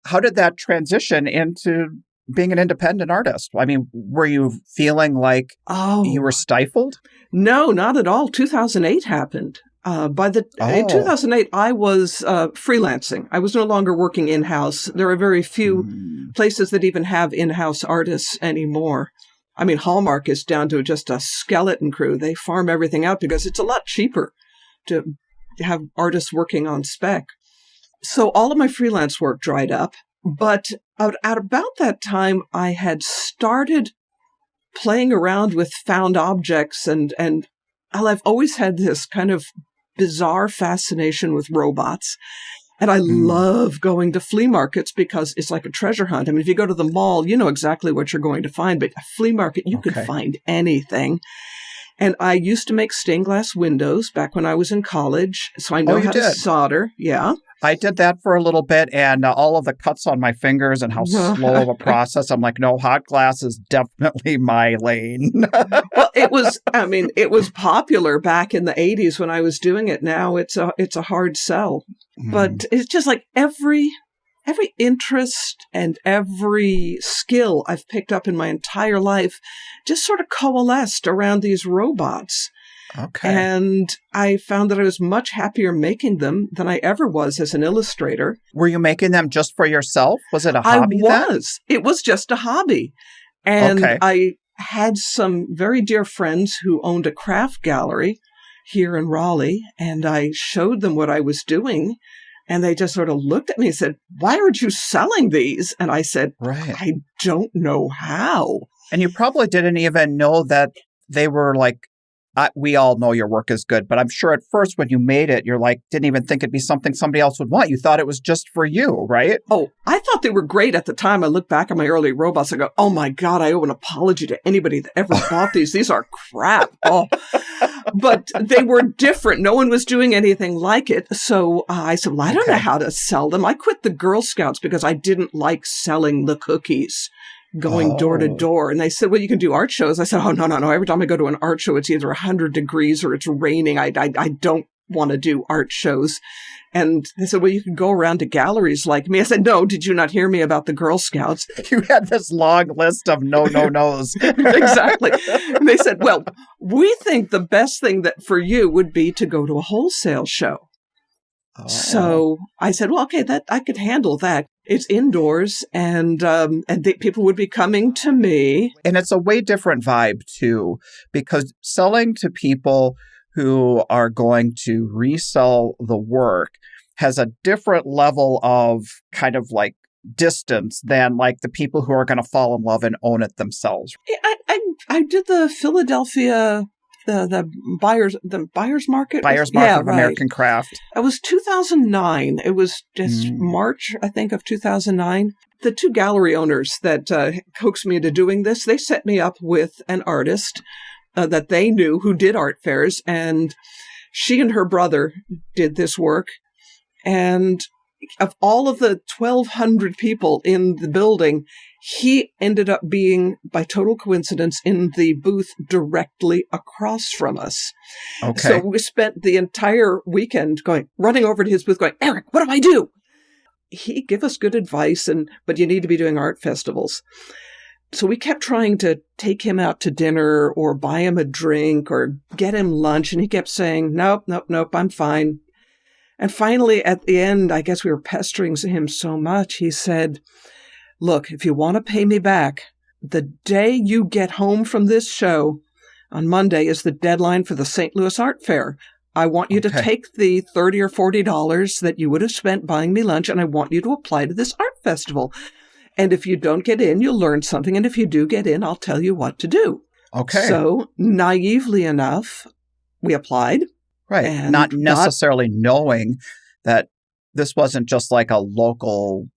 how did that transition into being an independent artist? I mean, were you feeling like you were stifled? No, not at all. 2008 happened. In 2008, I was freelancing. I was no longer working in-house. There are very few places that even have in-house artists anymore. I mean, Hallmark is down to just a skeleton crew. They farm everything out because it's a lot cheaper to have artists working on spec. So all of my freelance work dried up. But at about that time, I had started playing around with found objects, and I've always had this kind of bizarre fascination with robots. And I love going to flea markets because it's like a treasure hunt. I mean, if you go to the mall, you know exactly what you're going to find, but a flea market, you could find anything. And I used to make stained glass windows back when I was in college, so I know how to solder. Yeah. I did that for a little bit, and all of the cuts on my fingers and how slow of a process. I'm like, no, hot glass is definitely my lane. Well, it was popular back in the 80s when I was doing it. Now it's a hard sell. But it's just like every interest and every skill I've picked up in my entire life just sort of coalesced around these robots. Okay. And I found that I was much happier making them than I ever was as an illustrator. Were you making them just for yourself? Was it a hobby? It was just a hobby. And I had some very dear friends who owned a craft gallery here in Raleigh, and I showed them what I was doing. And they just sort of looked at me and said, "Why aren't you selling these?" And I said, I don't know how. And you probably didn't even know that they were like, we all know your work is good, but I'm sure at first when you made it, you're like, didn't even think it'd be something somebody else would want. You thought it was just for you, right? Oh, I thought they were great at the time. I look back at my early robots. I go, oh my God, I owe an apology to anybody that ever bought these. These are crap. Oh, but they were different. No one was doing anything like it. So I said, well, I don't know how to sell them. I quit the Girl Scouts because I didn't like selling the cookies, going door to door. And they said, well, you can do art shows. I said, oh, no. Every time I go to an art show, it's either 100 degrees or it's raining. I don't want to do art shows. And they said, well, you can go around to galleries like me. I said, no, did you not hear me about the Girl Scouts? You had this long list of no's. Exactly. And they said, well, we think the best thing that for you would be to go to a wholesale show. Oh. So I said, well, okay, that I could handle that. It's indoors, and people would be coming to me. And it's a way different vibe, too, because selling to people who are going to resell the work has a different level of kind of like distance than like the people who are going to fall in love and own it themselves. I did the Philadelphia the buyers market. Buyers Market of American Craft. It was 2009. It was just March, I think, of 2009. The two gallery owners that coaxed me into doing this, they set me up with an artist that they knew who did art fairs, and she and her brother did this work. And of all of the 1,200 people in the building, he ended up being, by total coincidence, in the booth directly across from us. Okay. So we spent the entire weekend running over to his booth going, Eric, what do I do? He'd give us good advice, but you need to be doing art festivals. So we kept trying to take him out to dinner or buy him a drink or get him lunch. And he kept saying, nope, I'm fine. And finally, at the end, I guess we were pestering him so much, he said, look, if you want to pay me back, the day you get home from this show on Monday is the deadline for the St. Louis Art Fair. I want you to take the $30 or $40 that you would have spent buying me lunch, and I want you to apply to this art festival. And if you don't get in, you'll learn something. And if you do get in, I'll tell you what to do. Okay. So naively enough, we applied. Right. Not necessarily knowing that this wasn't just like a local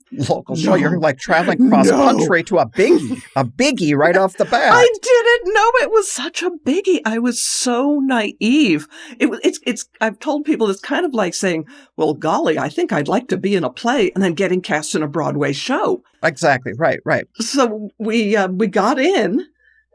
show. You're like traveling cross country to a biggie right off the bat. I didn't know it was such a biggie. I was so naive. I've told people it's kind of like saying, well, golly, I think I'd like to be in a play and then getting cast in a Broadway show. Exactly. Right. So we got in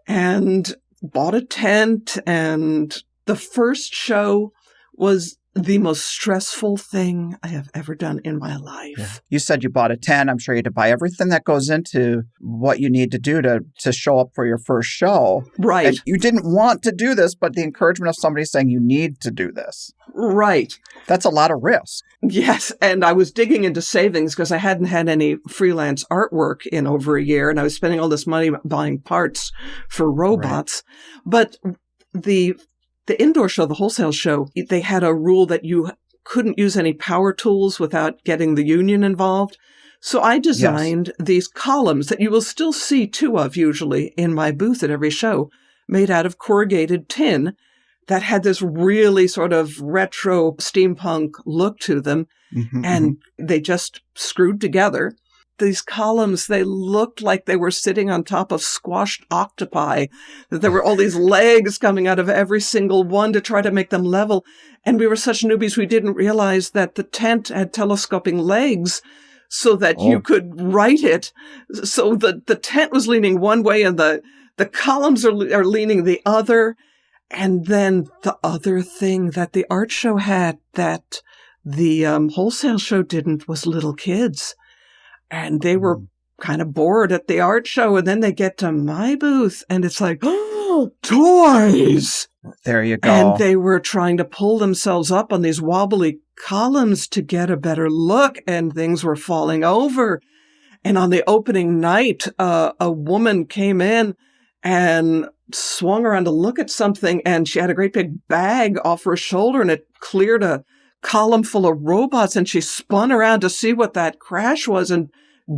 and bought a tent, and the first show was the most stressful thing I have ever done in my life. Yeah. You said you bought a tent. I'm sure you had to buy everything that goes into what you need to do to show up for your first show. Right. And you didn't want to do this, but the encouragement of somebody saying you need to do this. Right. That's a lot of risk. Yes. And I was digging into savings because I hadn't had any freelance artwork in over a year, and I was spending all this money buying parts for robots. Right. But the indoor show, the wholesale show, they had a rule that you couldn't use any power tools without getting the union involved. So I designed these columns that you will still see two of usually in my booth at every show, made out of corrugated tin that had this really sort of retro steampunk look to them. And they just screwed together. These columns, they looked like they were sitting on top of squashed octopi, that there were all these legs coming out of every single one to try to make them level. And we were such newbies, we didn't realize that the tent had telescoping legs so that you could write it. So the tent was leaning one way and the columns are leaning the other. And then the other thing that the art show had that the wholesale show didn't was little kids. And they were kind of bored at the art show. And then they get to my booth and it's like, oh, toys. There you go. And they were trying to pull themselves up on these wobbly columns to get a better look. And things were falling over. And on the opening night, a woman came in and swung around to look at something. And she had a great big bag off her shoulder and it cleared a column full of robots, and she spun around to see what that crash was and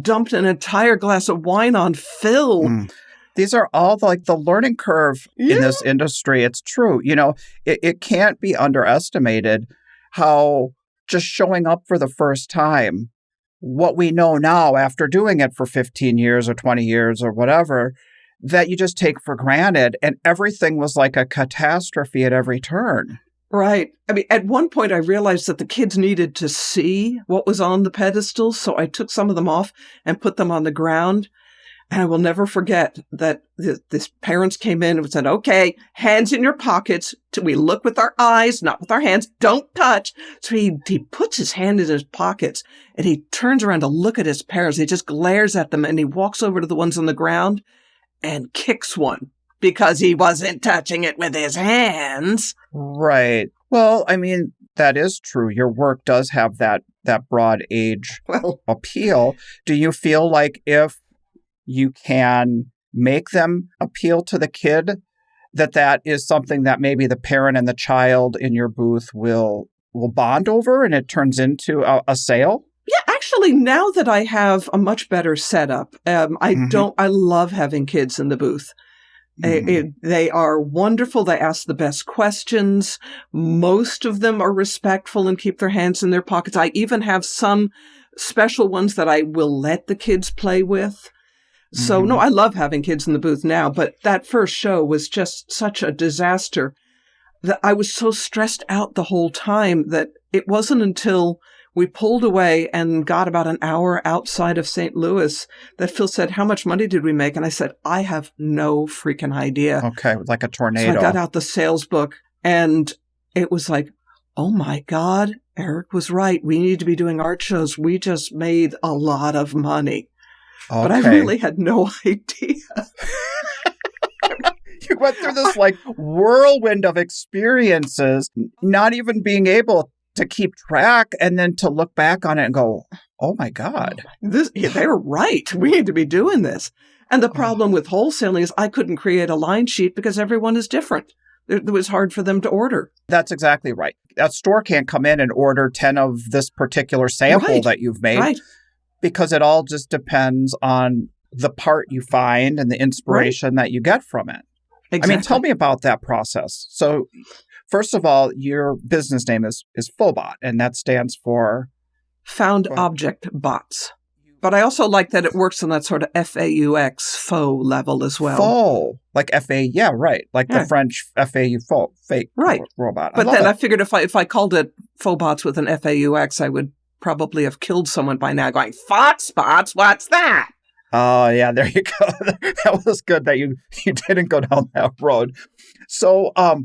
dumped an entire glass of wine on Phil. These are all like the learning curve in this industry. It's true. You know, it can't be underestimated how just showing up for the first time, what we know now after doing it for 15 years or 20 years or whatever, that you just take for granted. And everything was like a catastrophe at every turn. Right. I mean, at one point I realized that the kids needed to see what was on the pedestal. So I took some of them off and put them on the ground. And I will never forget that this parents came in and said, okay, hands in your pockets. We look with our eyes, not with our hands. Don't touch. So he puts his hand in his pockets and he turns around to look at his parents. He just glares at them and he walks over to the ones on the ground and kicks one. Because he wasn't touching it with his hands. Right. Well, I mean, that is true. Your work does have that broad age appeal. Do you feel like if you can make them appeal to the kid, that is something that maybe the parent and the child in your booth will will bond over and it turns into a sale? Yeah, actually, now that I have a much better setup, I love having kids in the booth. They are wonderful. They ask the best questions. Most of them are respectful and keep their hands in their pockets. I even have some special ones that I will let the kids play with. So, no, I love having kids in the booth now, but that first show was just such a disaster that I was so stressed out the whole time that it wasn't until we pulled away and got about an hour outside of St. Louis that Phil said, "How much money did we make?" And I said, "I have no freaking idea." Okay, it was like a tornado. So I got out the sales book and it was like, oh my God, Eric was right. We need to be doing art shows. We just made a lot of money. Okay. But I really had no idea. You went through this like whirlwind of experiences, not even being able to keep track, and then to look back on it and go, oh my God. They're right. We need to be doing this. And the problem with wholesaling is I couldn't create a line sheet because everyone is different. It was hard for them to order. That's exactly right. A store can't come in and order 10 of this particular sample that you've made because it all just depends on the part you find and the inspiration that you get from it. Exactly. I mean, tell me about that process. So, first of all, your business name is Phobot, and that stands for? Found Object Bots. But I also like that it works on that sort of FAUX, faux level as well. Faux. Like F-A, yeah, right. Like the French FAU, faux, fake robot. But then I figured if I called it Phobots with an FAUX, I would probably have killed someone by now going, Foxbots, what's that? Oh, yeah, there you go. That was good that you didn't go down that road. So I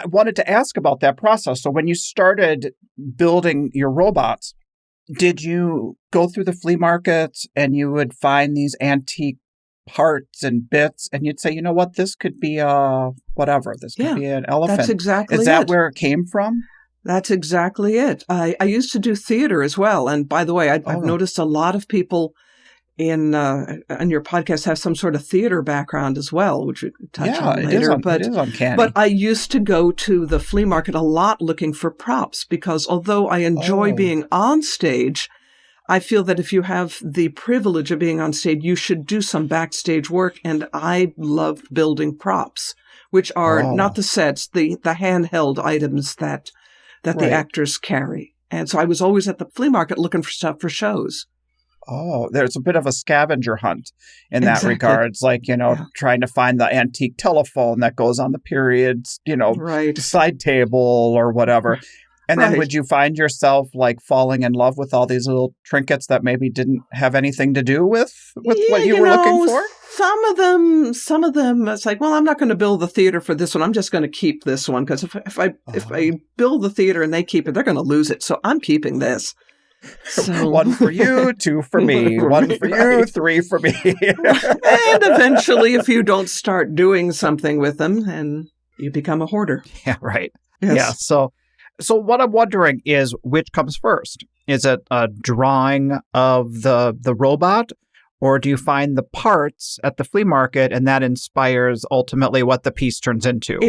wanted to ask about that process. So when you started building your robots, did you go through the flea markets and you would find these antique parts and bits and you'd say, you know what, this could be whatever. This could be an elephant. That's exactly it. Is that where it came from? That's exactly it. I used to do theater as well. And by the way, I've noticed a lot of people on your podcast have some sort of theater background as well, which we touch on later. It is uncanny. But I used to go to the flea market a lot looking for props because although I enjoy being on stage, I feel that if you have the privilege of being on stage, you should do some backstage work. And I loved building props, which are not the sets, the handheld items that the actors carry. And so I was always at the flea market looking for stuff for shows. Oh, there's a bit of a scavenger hunt in that regard. It's like, trying to find the antique telephone that goes on the periods, side table or whatever. And then would you find yourself like falling in love with all these little trinkets that maybe didn't have anything to do with what you were looking for? Some of them, it's like, well, I'm not going to build the theater for this one. I'm just going to keep this one because if I build the theater and they keep it, they're going to lose it. So I'm keeping this. So, 1 for you, 2 for me, 1 for you, 3 for me. And eventually, if you don't start doing something with them, and you become a hoarder. Yeah, right. Yes. Yeah. So what I'm wondering is which comes first? Is it a drawing of the robot, or do you find the parts at the flea market and that inspires ultimately what the piece turns into?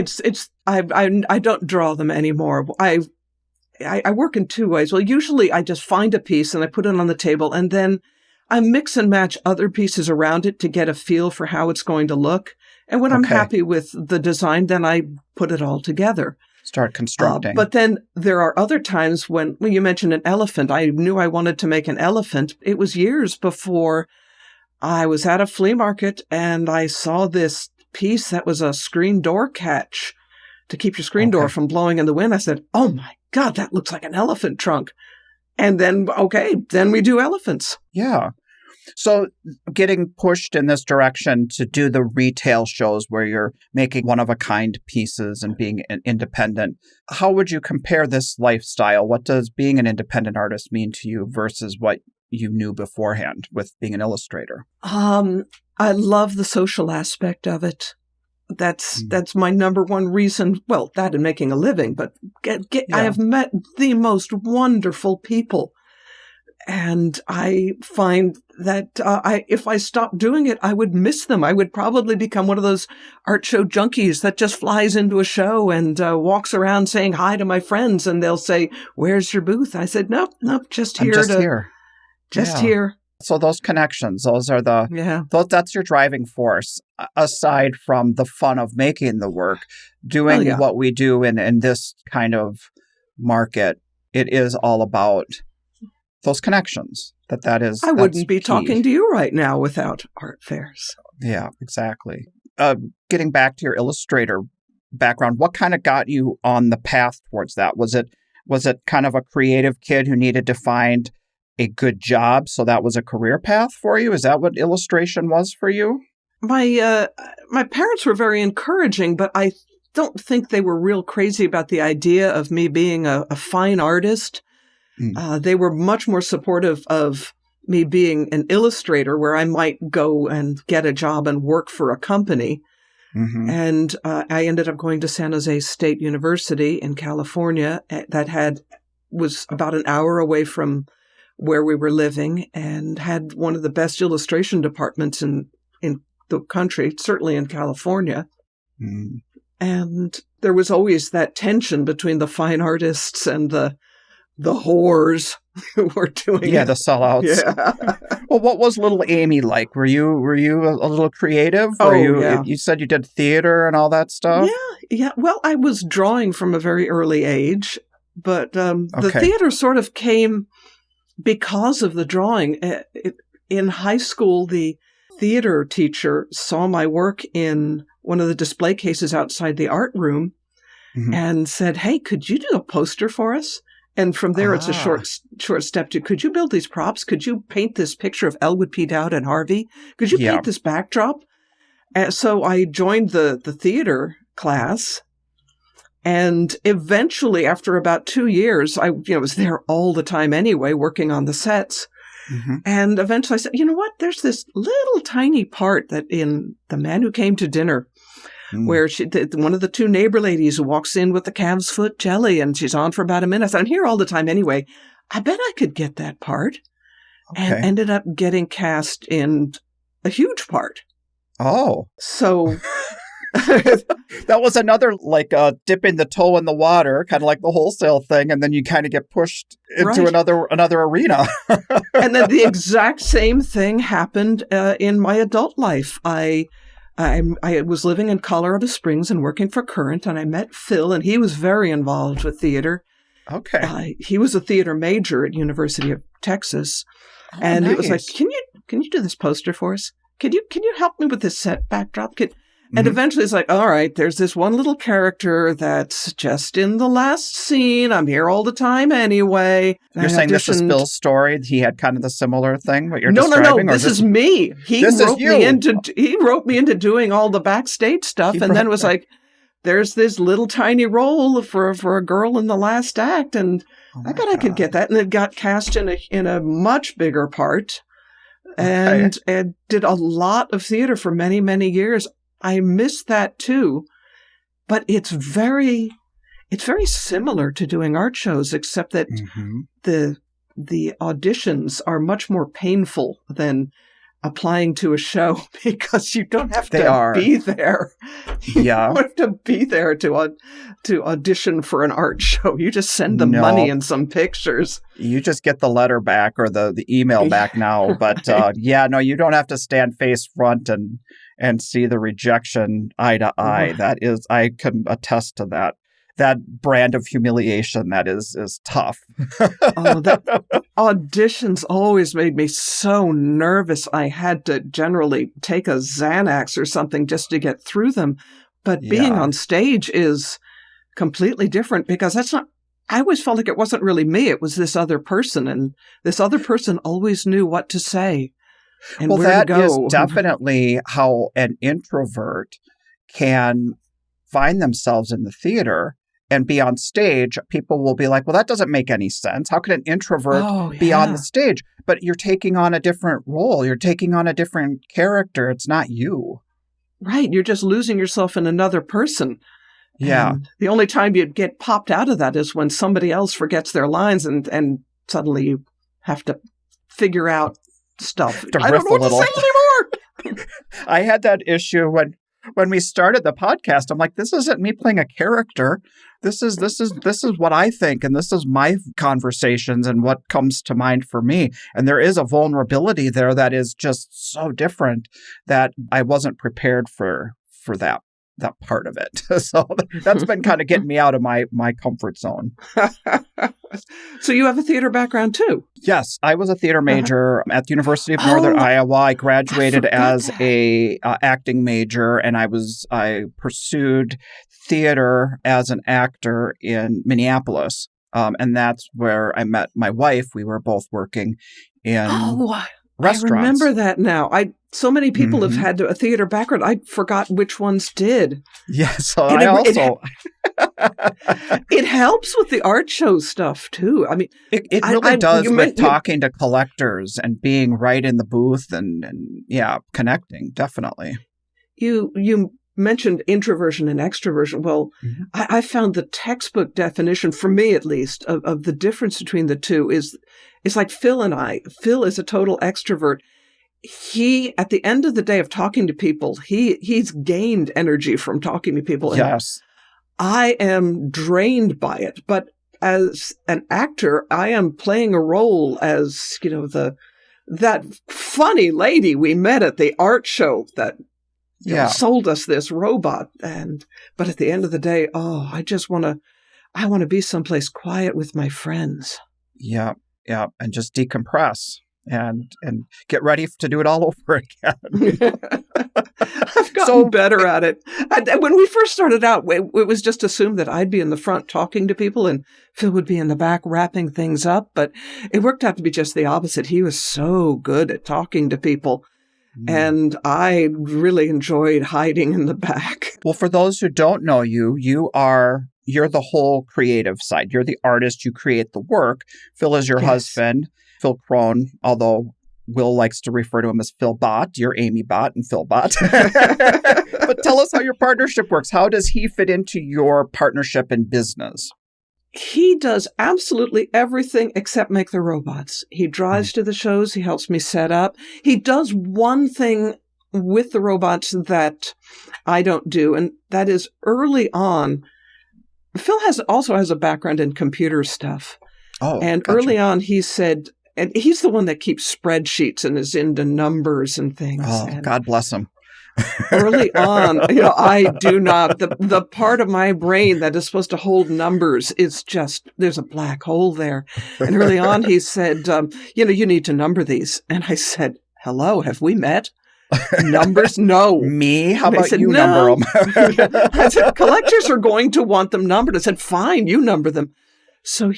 I don't draw them anymore. I work in two ways. Well, usually I just find a piece and I put it on the table and then I mix and match other pieces around it to get a feel for how it's going to look. And when I'm happy with the design, then I put it all together. Start constructing. But then there are other times when you mentioned an elephant. I knew I wanted to make an elephant. It was years before I was at a flea market and I saw this piece that was a screen door catch to keep your screen door from blowing in the wind. I said, oh my God, that looks like an elephant trunk. And then, then we do elephants. Yeah. So getting pushed in this direction to do the retail shows where you're making one-of-a-kind pieces and being an independent, how would you compare this lifestyle? What does being an independent artist mean to you versus what you knew beforehand with being an illustrator? I love the social aspect of it. That's my number one reason. Well, that and making a living, but I have met the most wonderful people. And I find if I stopped doing it, I would miss them. I would probably become one of those art show junkies that just flies into a show and walks around saying hi to my friends, and they'll say, "Where's your booth?" I said, "Nope, just here. Just here." So those connections, those are that's your driving force, aside from the fun of making the work, doing what we do in this kind of market. It is all about those connections. I wouldn't be key. talking to you right now without art fairs. Yeah, exactly. Getting back to your illustrator background, what kind of got you on the path towards that? Was it kind of a creative kid who needed to find a good job, so that was a career path for you? Is that what illustration was for you? My parents were very encouraging, but I don't think they were real crazy about the idea of me being a fine artist. They were much more supportive of me being an illustrator, where I might go and get a job and work for a company. Mm-hmm. And I ended up going to San Jose State University in California that was about an hour away from where we were living, and had one of the best illustration departments in the country, certainly in California. Mm. And there was always that tension between the fine artists and the whores who were doing it. Yeah, the sellouts. Yeah. Well, what was little Amy like? Were you a little creative? You said you did theater and all that stuff? Yeah. Well, I was drawing from a very early age, but the theater sort of came because of the drawing. In high school, the theater teacher saw my work in one of the display cases outside the art room, mm-hmm. and said, "Hey, could you do a poster for us?" And from there, it's a short step to, "Could you build these props? Could you paint this picture of Elwood P. Dowd and Harvey? Could you paint this backdrop?" So I joined the theater class. And eventually, after about 2 years, I was there all the time anyway, working on the sets. Mm-hmm. And eventually I said, "You know what? There's this little tiny part that in The Man Who Came to Dinner, where one of the two neighbor ladies who walks in with the calf's foot jelly, and she's on for about a minute. I said, I'm here all the time anyway. I bet I could get that part." Okay. And ended up getting cast in a huge part. Oh. So that was another, like, dipping the toe in the water, kind of like the wholesale thing, and then you kind of get pushed into another arena. And then the exact same thing happened in my adult life. I was living in Colorado Springs and working for Current, and I met Phil, and he was very involved with theater. Okay. He was a theater major at University of Texas, and nice. It was like, "Can you do this poster for us? Can you help me with this set backdrop?" And eventually it's like, "All right, there's this one little character that's just in the last scene. I'm here all the time anyway." And you're saying this is Phil's story? He had kind of the similar thing, what you're describing? No. This is me. He wrote me into doing all the backstage stuff, and then was like, "There's this little tiny role for a girl in the last act, and I bet I could get that." And it got cast in a much bigger part, and did a lot of theater for many, many years. I miss that too, but it's very similar to doing art shows, except that the auditions are much more painful than applying to a show, because you don't have to be there. You don't have to be there to audition for an art show. You just send them money and some pictures. You just get the letter back or the email back now. But you don't have to stand face front and see the rejection eye to eye. That is, I can attest to that. That brand of humiliation, that is tough. Auditions always made me so nervous. I had to generally take a Xanax or something just to get through them. But being on stage is completely different, because I always felt like it wasn't really me. It was this other person, and this other person always knew what to say. And where to go. Is definitely how an introvert can find themselves in the theater and be on stage. People will be like, "Well, that doesn't make any sense. How could an introvert be on the stage?" But you're taking on a different role. You're taking on a different character. It's not you. Right. You're just losing yourself in another person. Yeah. And the only time you'd get popped out of that is when somebody else forgets their lines, and suddenly you have to figure out stuff. To I don't know riff a what to say anymore. I had that issue when we started the podcast. I'm like, this isn't me playing a character. This is what I think, and this is my conversations and what comes to mind for me. And there is a vulnerability there that is just so different that I wasn't prepared for that part of it. So that's been kind of getting me out of my comfort zone. So you have a theater background too? Yes, I was a theater major at the University of Northern Iowa. I graduated as a acting major, and I pursued theater as an actor in Minneapolis, and that's where I met my wife. We were both working in restaurants. I remember that now. So many people have had a theater background. I forgot which ones did. Yes, so I also. It helps with the art show stuff too. I mean, it really does with talking to collectors and being right in the booth and connecting. Definitely. You mentioned introversion and extroversion. Well, I found the textbook definition, for me at least, of the difference between the two is like Phil and I. Phil is a total extrovert. He, at the end of the day of talking to people, he's gained energy from talking to people. Yes. I am drained by it, but as an actor, I am playing a role as, that funny lady we met at the art show that sold us this robot. But at the end of the day, I want to be someplace quiet with my friends. Yeah. Yeah. And just decompress. And get ready to do it all over again. I've gotten better at it. When we first started out, it was just assumed that I'd be in the front talking to people and Phil would be in the back wrapping things up. But it worked out to be just the opposite. He was so good at talking to people. And I really enjoyed hiding in the back. Well, for those who don't know you, you're the whole creative side. You're the artist. You create the work. Phil is your husband. Phil Crone, although Will likes to refer to him as Phil Bot. You're Amy Bot and Phil Bot. But tell us how your partnership works. How does he fit into your partnership in business? He does absolutely everything except make the robots. He drives to the shows. He helps me set up. He does one thing with the robots that I don't do, and that is early on. Phil also has a background in computer stuff. And early on, he said, and he's the one that keeps spreadsheets and is into numbers and things. And God bless him. Early on, I do not. The part of my brain that is supposed to hold numbers is just, there's a black hole there. And early on, he said, you need to number these. And I said, hello, have we met? Numbers? No. Me? How about you number them? I said, collectors are going to want them numbered. I said, fine, you number them. So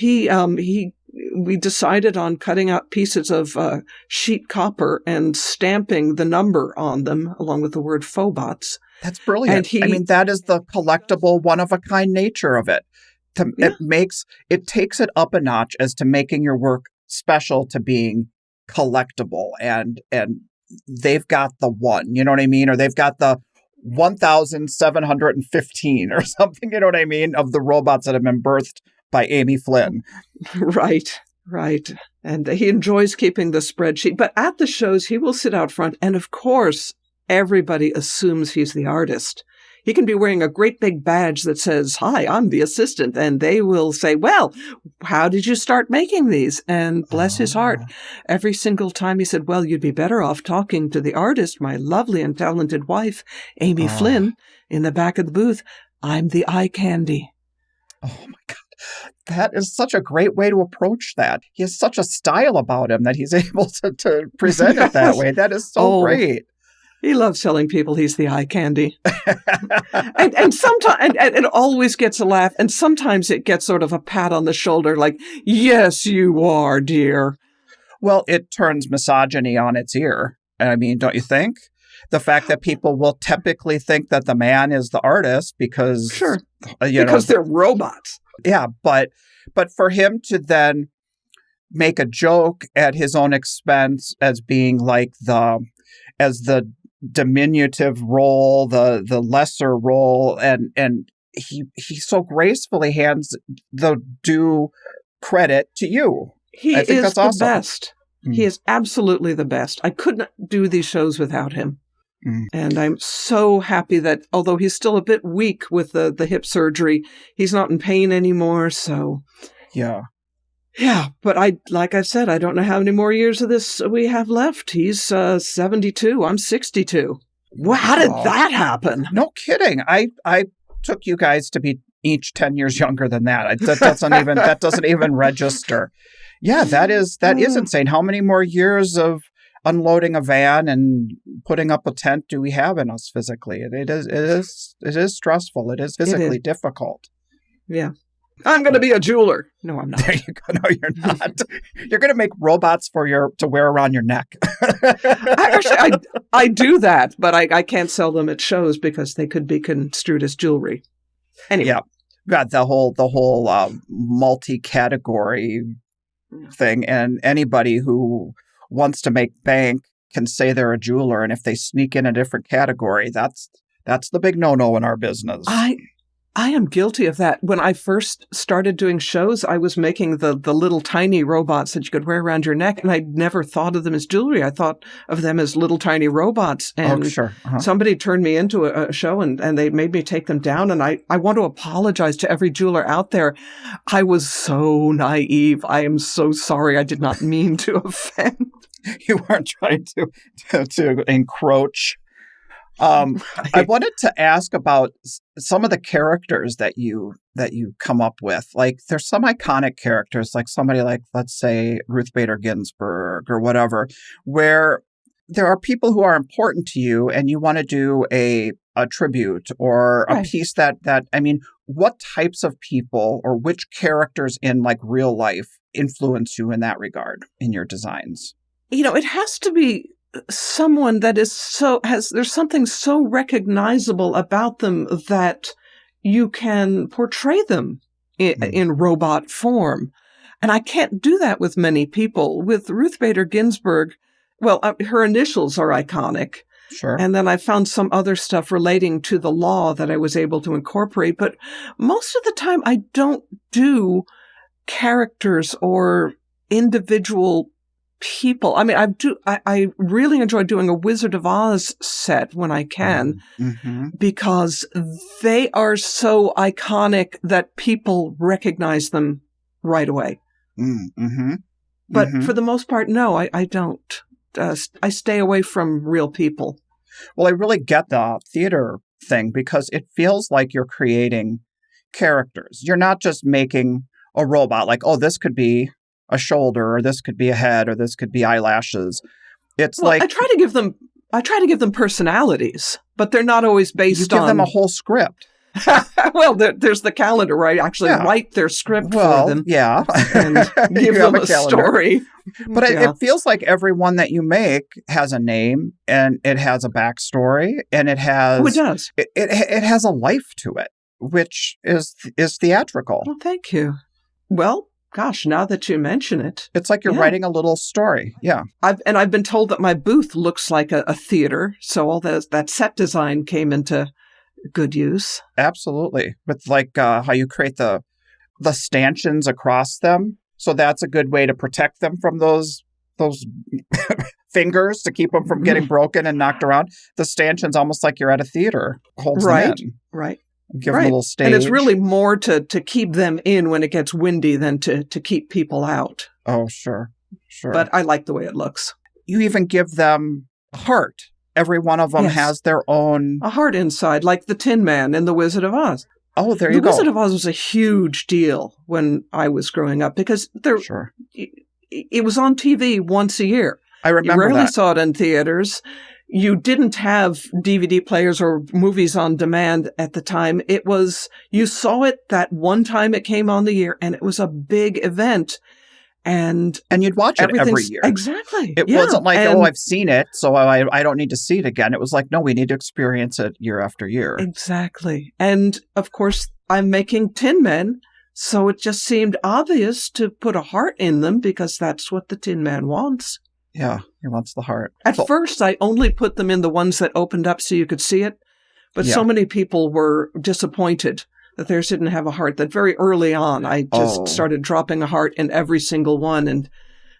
we decided on cutting out pieces of sheet copper and stamping the number on them along with the word Phobots. That's brilliant. That is the collectible, one-of-a-kind nature of it. It takes it up a notch as to making your work special to being collectible. And they've got the one, you know what I mean? Or they've got the 1,715 or something, you know what I mean, of the robots that have been birthed by Amy Flynn. Right. And he enjoys keeping the spreadsheet. But at the shows, he will sit out front. And of course, everybody assumes he's the artist. He can be wearing a great big badge that says, hi, I'm the assistant. And they will say, well, how did you start making these? And bless his heart, every single time he said, well, you'd be better off talking to the artist, my lovely and talented wife, Amy Flynn, in the back of the booth. I'm the eye candy. Oh, my God. That is such a great way to approach that. He has such a style about him that he's able to present it that way. That is so great. He loves telling people he's the eye candy. and sometimes it always gets a laugh. And sometimes it gets sort of a pat on the shoulder like, yes, you are, dear. Well, it turns misogyny on its ear. I mean, don't you think? The fact that people will typically think that the man is the artist because... Sure, because they're robots. Yeah, but for him to then make a joke at his own expense as being like the diminutive role, the lesser role, and he so gracefully hands the due credit to you. He is the best. He is absolutely the best. I couldn't do these shows without him. And I'm so happy that although he's still a bit weak with the hip surgery, he's not in pain anymore. So, yeah. But like I said, I don't know how many more years of this we have left. He's 72. I'm 62. Well, how did that happen? No kidding. I took you guys to be each 10 years younger than that. That doesn't even register. Yeah, that is insane. How many more years of unloading a van and putting up a tent do we have in us physically? It is stressful. It is physically difficult. Yeah. I'm going to be a jeweler. No, I'm not. There you go. No, you're not. You're going to make robots to wear around your neck. I do that, but I can't sell them at shows because they could be construed as jewelry. Anyway. Yeah. Got the whole multi-category thing, and anybody who wants to make bank can say they're a jeweler, and if they sneak in a different category, that's the big no-no in our business. I am guilty of that. When I first started doing shows, I was making the little tiny robots that you could wear around your neck, and I never thought of them as jewelry. I thought of them as little tiny robots. And sure. Somebody turned me into a show, and they made me take them down. And I want to apologize to every jeweler out there. I was so naive. I am so sorry. I did not mean to offend. You weren't trying to encroach. I wanted to ask about some of the characters that you come up with. Like, there's some iconic characters, like somebody like, let's say, Ruth Bader Ginsburg or whatever, where there are people who are important to you and you want to do a tribute or a piece that, I mean, what types of people or which characters in like real life influence you in that regard in your designs? It has to be someone that is there's something so recognizable about them that you can portray them in robot form. And I can't do that with many people. With Ruth Bader Ginsburg, her initials are iconic. Sure. And then I found some other stuff relating to the law that I was able to incorporate. But most of the time I don't do characters or individual people. I mean, I really enjoy doing a Wizard of Oz set when I can, because they are so iconic that people recognize them right away. But for the most part, no, I don't. I stay away from real people. Well, I really get the theater thing because it feels like you're creating characters. You're not just making a robot like, oh, this could be a shoulder, or this could be a head, or this could be eyelashes. It's like I try to give them personalities, but they're not always based on. You give them a whole script. Well, there's the calendar where I actually write their script for them. Yeah, and give them a story. But it feels like every one that you make has a name and it has a backstory and it has. Oh, it does. It has a life to it, which is theatrical. Well, thank you. Well. Gosh, now that you mention it. It's like you're writing a little story. Yeah. I've been told that my booth looks like a theater. So all that set design came into good use. Absolutely. With like how you create the stanchions across them. So that's a good way to protect them from those fingers, to keep them from getting broken and knocked around. The stanchion's almost like you're at a theater. Holds them in. Right. Give them a little stage. And it's really more to keep them in when it gets windy than to keep people out. Oh, sure. But I like the way it looks. You even give them a heart. Every one of them has their own... a heart inside, like the Tin Man in The Wizard of Oz. Oh, there you go. The Wizard of Oz was a huge deal when I was growing up because it was on TV once a year. I remember You rarely saw it in theaters. You didn't have DVD players or movies on demand at the time. You saw it that one time it came on the year, and it was a big event. And you'd watch it every year. Exactly. It wasn't like, I've seen it, so I don't need to see it again. It was like, no, we need to experience it year after year. Exactly. And of course, I'm making Tin Men, so it just seemed obvious to put a heart in them because that's what the Tin Man wants. Yeah, he wants the heart. At first, I only put them in the ones that opened up so you could see it. But so many people were disappointed that theirs didn't have a heart that very early on, I just started dropping a heart in every single one. And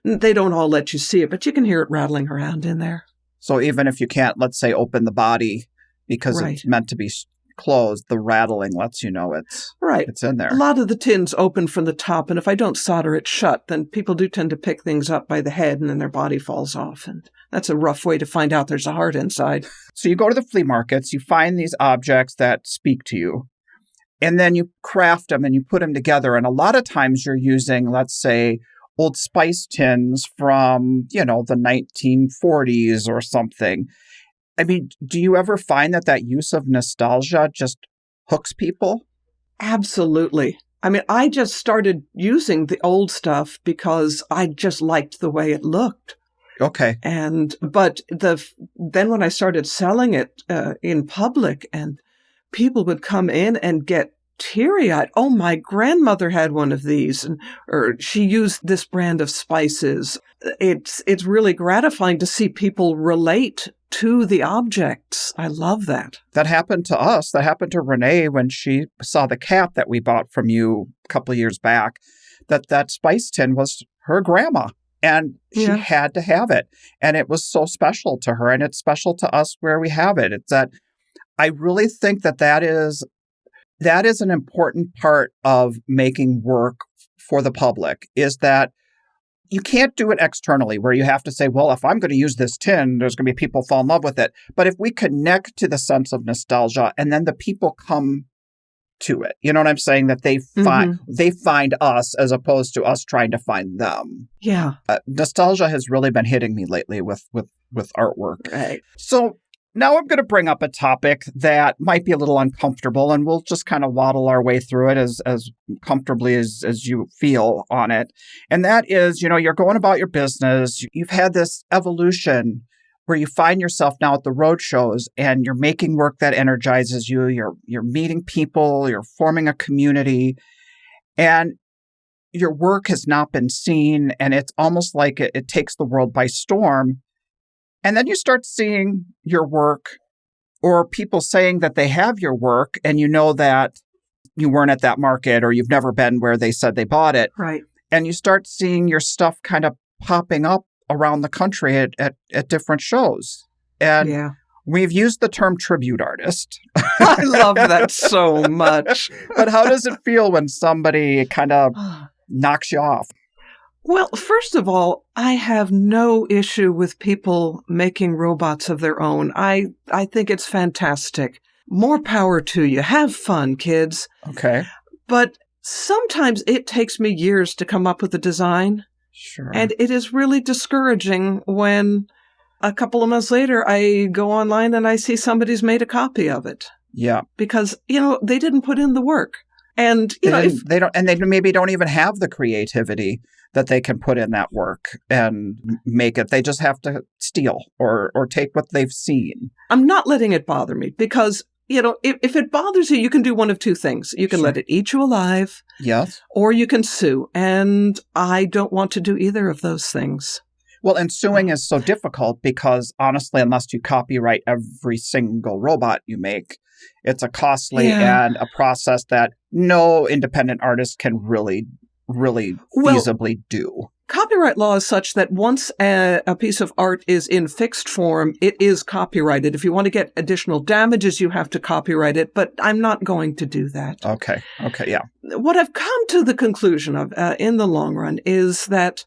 They don't all let you see it, but you can hear it rattling around in there. So even if you can't, let's say, open the body because it's meant to be closed, the rattling lets you know it's in there. A lot of the tins open from the top, and if I don't solder it shut, then people do tend to pick things up by the head, and then their body falls off. And that's a rough way to find out there's a heart inside. So you go to the flea markets, you find these objects that speak to you, and then you craft them and you put them together. And a lot of times you're using, let's say, old spice tins from, the 1940s or something. I mean, do you ever find that use of nostalgia just hooks people? Absolutely. I mean, I just started using the old stuff because I just liked the way it looked. Okay. But then when I started selling it in public, and people would come in and get teary-eyed. Oh, my grandmother had one of these, or she used this brand of spices. It's really gratifying to see people relate to the objects. I love that. That happened to us. That happened to Renee when she saw the cat that we bought from you a couple of years back. That spice tin was her grandma, and she had to have it. And it was so special to her, and it's special to us where we have it. It's that I really think that is an important part of making work for the public, is that you can't do it externally where you have to say, well, if I'm going to use this tin, there's going to be people fall in love with it. But if we connect to the sense of nostalgia and then the people come to it, you know what I'm saying? That they find us as opposed to us trying to find them. Yeah. Nostalgia has really been hitting me lately with artwork. Right. So now I'm going to bring up a topic that might be a little uncomfortable, and we'll just kind of waddle our way through it as comfortably as you feel on it. And that is, you're going about your business. You've had this evolution where you find yourself now at the road shows, and you're making work that energizes you. You're meeting people. You're forming a community, and your work has not been seen, and it's almost like it takes the world by storm. And then you start seeing your work, or people saying that they have your work, and you know that you weren't at that market, or you've never been where they said they bought it. Right. And you start seeing your stuff kind of popping up around the country at different shows. And we've used the term tribute artist. I love that so much. But how does it feel when somebody kind of knocks you off? Well, first of all, I have no issue with people making robots of their own. I think it's fantastic. More power to you. Have fun, kids. Okay. But sometimes it takes me years to come up with a design. Sure. And it is really discouraging when a couple of months later I go online and I see somebody's made a copy of it. Yeah. Because, they didn't put in the work. And they maybe don't even have the creativity that they can put in that work and make it. They just have to steal or take what they've seen. I'm not letting it bother me because, if it bothers you, you can do one of two things. You can let it eat you alive. Yes. Or you can sue. And I don't want to do either of those things. Well, and suing is so difficult because, honestly, unless you copyright every single robot you make, it's a costly and a process that no independent artist can really feasibly do. Copyright law is such that once a piece of art is in fixed form, it is copyrighted. If you want to get additional damages, you have to copyright it, but I'm not going to do that. Okay, yeah. What I've come to the conclusion of in the long run is that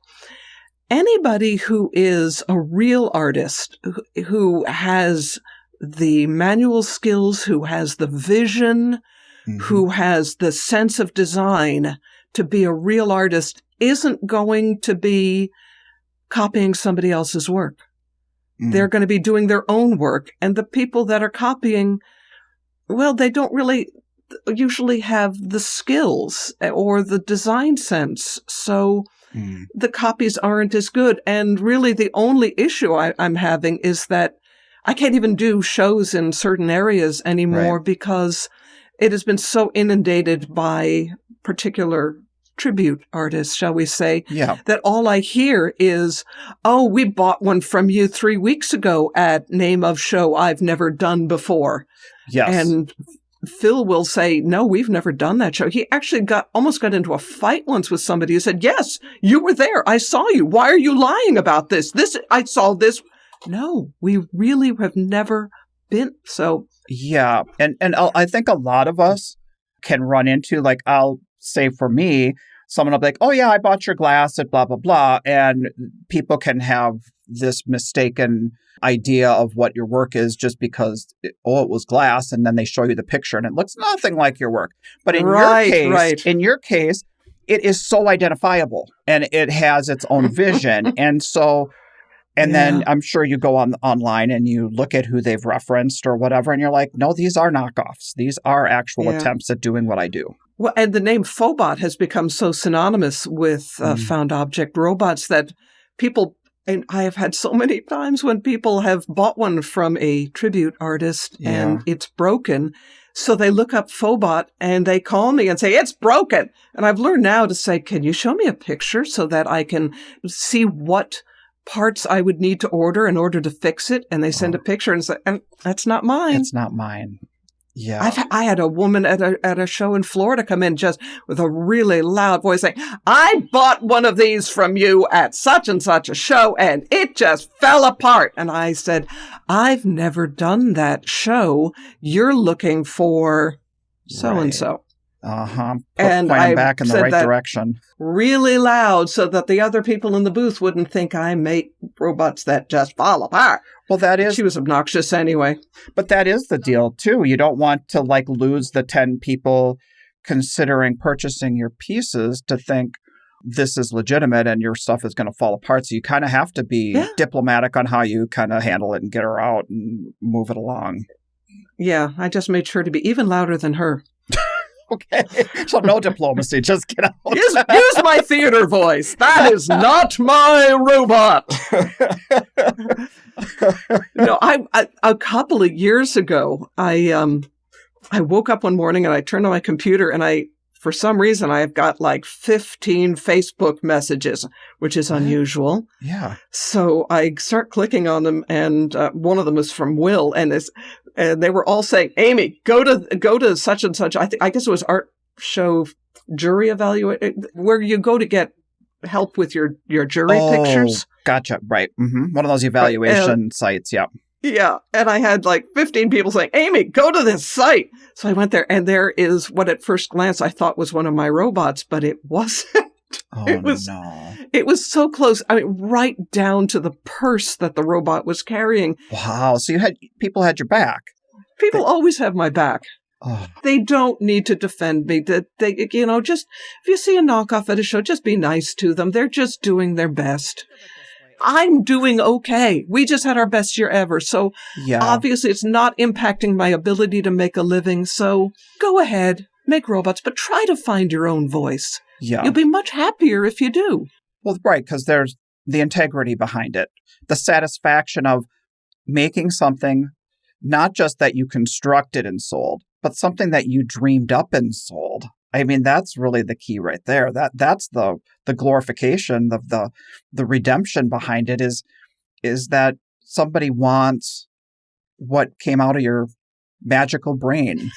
anybody who is a real artist, who has the manual skills, who has the vision, who has the sense of design to be a real artist, isn't going to be copying somebody else's work. They're going to be doing their own work. And the people that are copying, well, they don't really usually have the skills or the design sense. So the copies aren't as good. And really the only issue I'm having is that I can't even do shows in certain areas anymore because it has been so inundated by particular tribute artists, shall we say, that all I hear is, oh, we bought one from you 3 weeks ago at name of show I've never done before. Yes. And Phil will say, no, we've never done that show. He actually almost got into a fight once with somebody who said, yes, you were there. I saw you. Why are you lying about this? I saw this. No, we really have never been. So. Yeah. And I think a lot of us can run into, like, I'll say for me, someone will be like, oh yeah, I bought your glass at blah, blah, blah. And people can have this mistaken idea of what your work is just because, it was glass. And then they show you the picture and it looks nothing like your work. But in your case, it is so identifiable and it has its own vision. And then I'm sure you go online and you look at who they've referenced or whatever, and you're like, no, these are knockoffs. These are actual attempts at doing what I do. Well, and the name Phobot has become so synonymous with found object robots that people, and I have had so many times when people have bought one from a tribute artist and it's broken. So they look up Phobot and they call me and say, it's broken. And I've learned now to say, can you show me a picture so that I can see what parts I would need to order in order to fix it? And they send a picture and say, and that's not mine. It's not mine. Yeah. I had a woman at a show in Florida come in just with a really loud voice saying, I bought one of these from you at such and such a show and it just fell apart. And I said, I've never done that show. You're looking for so-and-so. And I'm back in the right direction. Really loud so that the other people in the booth wouldn't think I make robots that just fall apart. Well, she was obnoxious anyway. But that is the deal, too. You don't want to lose the 10 people considering purchasing your pieces to think this is legitimate and your stuff is going to fall apart. So you kind of have to be diplomatic on how you kind of handle it and get her out and move it along. Yeah, I just made sure to be even louder than her. Okay, so no diplomacy, just get out. Use my theater voice. That is not my robot. No, a couple of years ago, I woke up one morning and I turned on my computer and for some reason, I've got like 15 Facebook messages, which is unusual. Yeah. So I start clicking on them, and one of them is from Will, and they were all saying, "Amy, go to such and such." I guess it was art show jury evaluate where you go to get help with your jury pictures. Gotcha. Right. Mm-hmm. One of those evaluation sites. Yeah. Yeah. And I had like 15 people saying, Amy, go to this site. So I went there, and there is what at first glance I thought was one of my robots, but it wasn't. It was so close. I mean, right down to the purse that the robot was carrying. Wow. So people had your back. People always have my back. Oh. They don't need to defend me. Just if you see a knockoff at a show, just be nice to them. They're just doing their best. I'm doing okay. We just had our best year ever. So obviously it's not impacting my ability to make a living. So go ahead, make robots, but try to find your own voice. Yeah. You'll be much happier if you do. Well, right, because there's the integrity behind it. The satisfaction of making something, not just that you constructed and sold, but something that you dreamed up and sold. I mean, that's really the key right there. That's the glorification of the redemption behind it is that somebody wants what came out of your magical brain.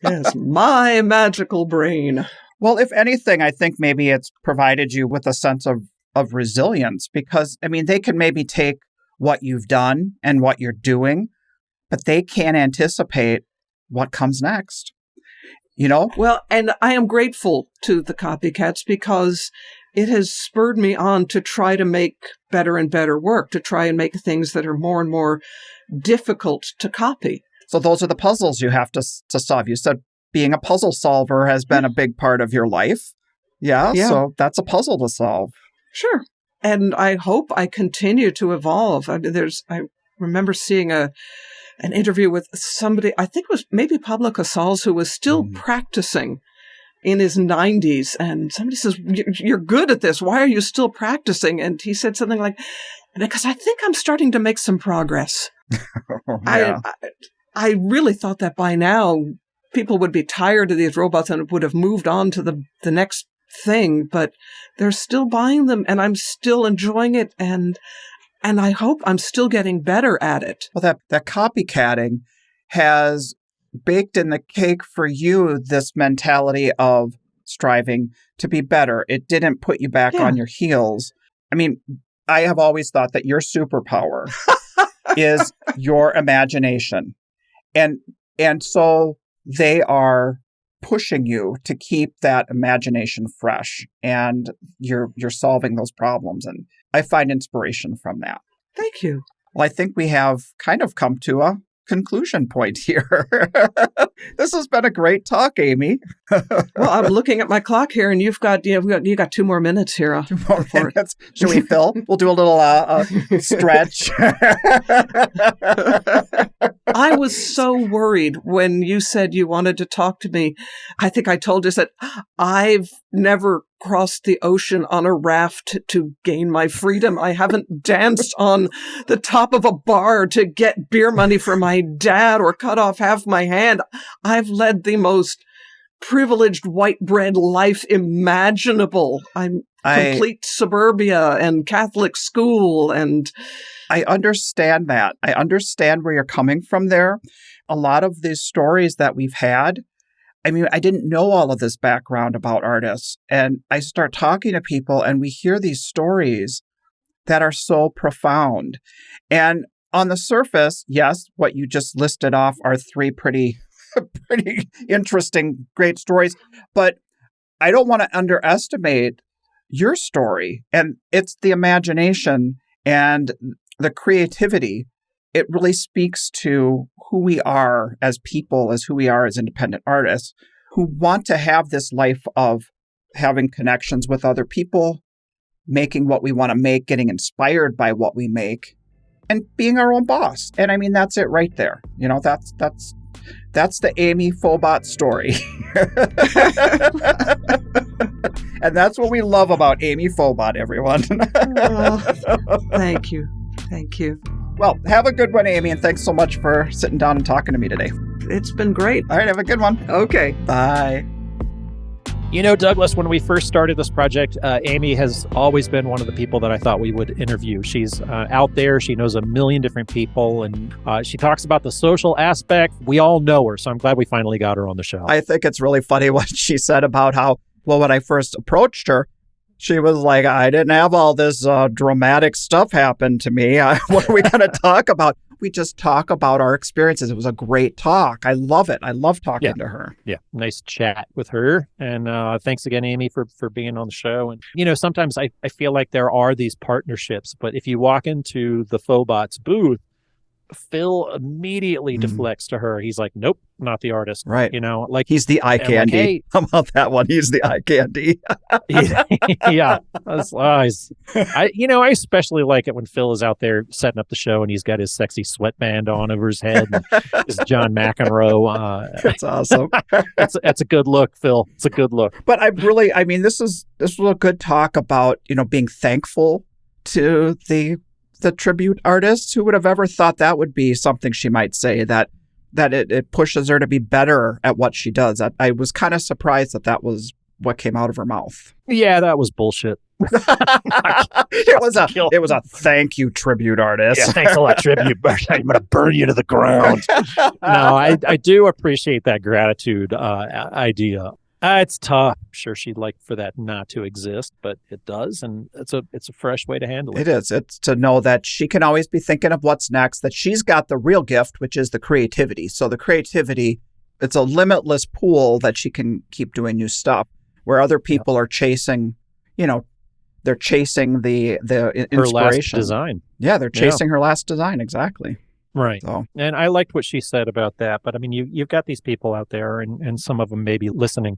Yes, my magical brain. Well, if anything, I think maybe it's provided you with a sense of resilience because, I mean, they can maybe take what you've done and what you're doing, but they can't anticipate what comes next. You know? Well, and I am grateful to the copycats because it has spurred me on to try to make better and better work, to try and make things that are more and more difficult to copy. So those are the puzzles you have to solve. You said being a puzzle solver has been a big part of your life. Yeah, so that's a puzzle to solve. Sure. And I hope I continue to evolve. I remember seeing an interview with somebody, I think it was maybe Pablo Casals, who was still practicing in his 90s. And somebody says, you're good at this. Why are you still practicing? And he said something like, because I think I'm starting to make some progress. Yeah. I really thought that by now people would be tired of these robots and would have moved on to the next thing, but they're still buying them and I'm still enjoying it. And I hope I'm still getting better at it. Well, that copycatting has baked in the cake for you this mentality of striving to be better. It didn't put you back on your heels. I mean, I have always thought that your superpower is your imagination. And so they are pushing you to keep that imagination fresh, and you're solving those problems. And I find inspiration from that. Thank you. Well, I think we have kind of come to a conclusion point here. This has been a great talk, Amy. Well, I'm looking at my clock here, and you got 2 more minutes here. 2 more minutes. Should we, Phil? We'll do a little stretch. I was so worried when you said you wanted to talk to me. I think I told you that I've never crossed the ocean on a raft to gain my freedom. I haven't danced on the top of a bar to get beer money for my dad or cut off half my hand. I've led the most privileged white bread life imaginable. I'm complete suburbia and Catholic school, and I understand that. I understand where you're coming from there. A lot of these stories that we've had, I mean, I didn't know all of this background about artists, and I start talking to people and we hear these stories that are so profound. And on the surface, yes, what you just listed off are 3 pretty interesting, great stories, but I don't want to underestimate your story. And it's the imagination and the creativity. It really speaks to who we are as people, as who we are as independent artists who want to have this life of having connections with other people, making what we want to make, getting inspired by what we make, and being our own boss. And I mean, that's it right there. You know, that's the Amy Phobot story. And that's what we love about Amy Phobot, everyone. Thank you. Thank you. Well, have a good one, Amy, and thanks so much for sitting down and talking to me today. It's been great. All right, have a good one. Okay. Bye. You know, Douglas, when we first started this project, Amy has always been one of the people that I thought we would interview. She's out there. She knows a million different people, and she talks about the social aspect. We all know her, so I'm glad we finally got her on the show. I think it's really funny what she said about how, well, when I first approached her, she was like, I didn't have all this dramatic stuff happen to me. What are we going to talk about? We just talk about our experiences. It was a great talk. I love it. I love talking to her. Yeah. Nice chat with her. And thanks again, Amy, for being on the show. And, you know, sometimes I feel like there are these partnerships, but if you walk into the Phobot's booth, Phil immediately deflects to her. He's like, nope, not the artist. Right. You know, like he's the eye candy. Like, hey. How about that one? He's the eye candy. Yeah. I especially like it when Phil is out there setting up the show and he's got his sexy sweatband on over his head. And his John McEnroe. That's awesome. That's a good look, Phil. It's a good look. But this was a good talk about, you know, being thankful to the tribute artists. Who would have ever thought that would be something she might say, that it pushes her to be better at what she does. I was kind of surprised that was what came out of her mouth. Yeah, that was bullshit. It was a thank you, tribute artist. Yeah, thanks a lot, tribute. I'm going to burn you to the ground. No, I do appreciate that gratitude idea. It's tough. I'm sure she'd like for that not to exist, but it does, and it's a fresh way to handle it. It is. It's to know that she can always be thinking of what's next, that she's got the real gift, which is the creativity. So the creativity, it's a limitless pool that she can keep doing new stuff, where other people are chasing, you know, they're chasing the inspiration. Her last design. Yeah, they're chasing her last design, exactly. Right. So. And I liked what she said about that, but I mean, you've got these people out there, and some of them may be listening.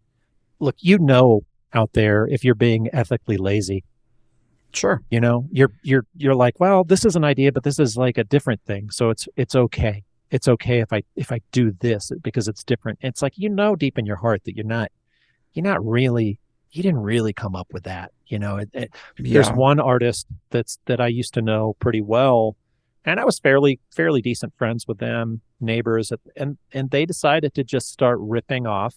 Look, you know, out there, if you're being ethically lazy, sure, you know, you're like, well, this is an idea, but this is like a different thing, so it's okay. It's okay if I do this because it's different. It's like, you know, deep in your heart that you didn't really come up with that. You know, there's one artist that I used to know pretty well, and I was fairly decent friends with them, neighbors, and they decided to just start ripping off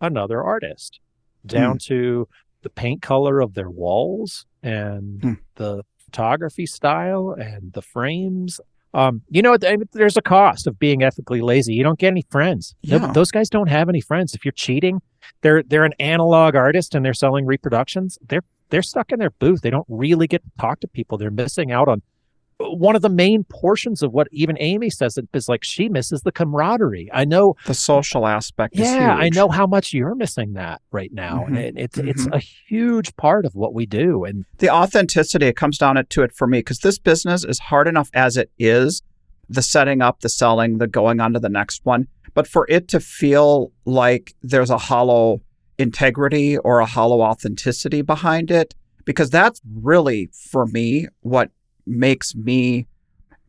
another artist down to the paint color of their walls and the photography style and the frames. There's a cost of being ethically lazy. You don't get any friends. Yeah. Those guys don't have any friends. If you're cheating, they're an analog artist and they're selling reproductions. They're stuck in their booth. They don't really get to talk to people. They're missing out on one of the main portions of what even Amy says is like she misses the camaraderie. I know the social aspect is huge. Yeah, I know how much you're missing that right now. Mm-hmm. And it's a huge part of what we do. And the authenticity, it comes down to it for me, because this business is hard enough as it is, the setting up, the selling, the going on to the next one. But for it to feel like there's a hollow integrity or a hollow authenticity behind it, because that's really, for me, what makes me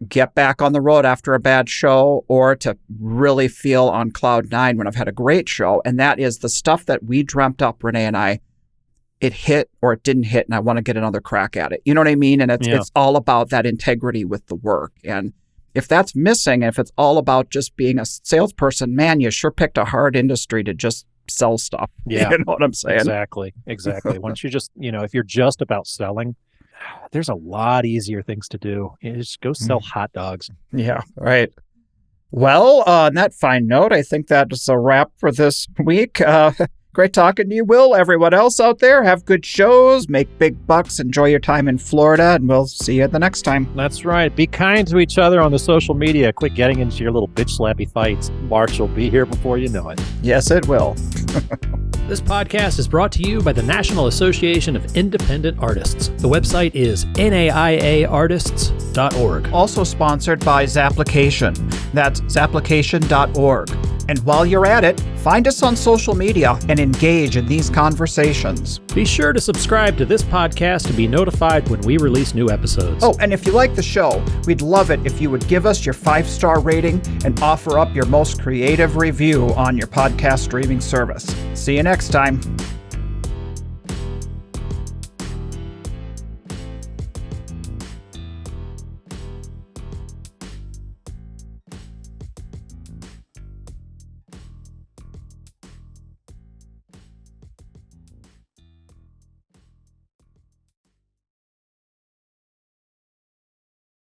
get back on the road after a bad show, or to really feel on cloud nine when I've had a great show. And that is the stuff that we dreamt up, Renee and I, it hit or it didn't hit, and I want to get another crack at it. You know what I mean? And it's all about that integrity with the work. And if that's missing, if it's all about just being a salesperson, man, you sure picked a hard industry to just sell stuff. Yeah. You know what I'm saying? Exactly. Once you just, if you're just about selling, there's a lot easier things to do. Just go sell hot dogs. Yeah, right. Well, on that fine note, I think that is a wrap for this week. Great talking to you, Will. Everyone else out there, have good shows, make big bucks, enjoy your time in Florida, and we'll see you the next time. That's right. Be kind to each other on the social media. Quit getting into your little bitch slappy fights. March will be here before you know it. Yes, it will. This podcast is brought to you by the National Association of Independent Artists. The website is naiaartists.org. Also sponsored by Zapplication. That's zapplication.org. And while you're at it, find us on social media and engage in these conversations. Be sure to subscribe to this podcast to be notified when we release new episodes. Oh, and if you like the show, we'd love it if you would give us your 5-star rating and offer up your most creative review on your podcast streaming service. See you next time.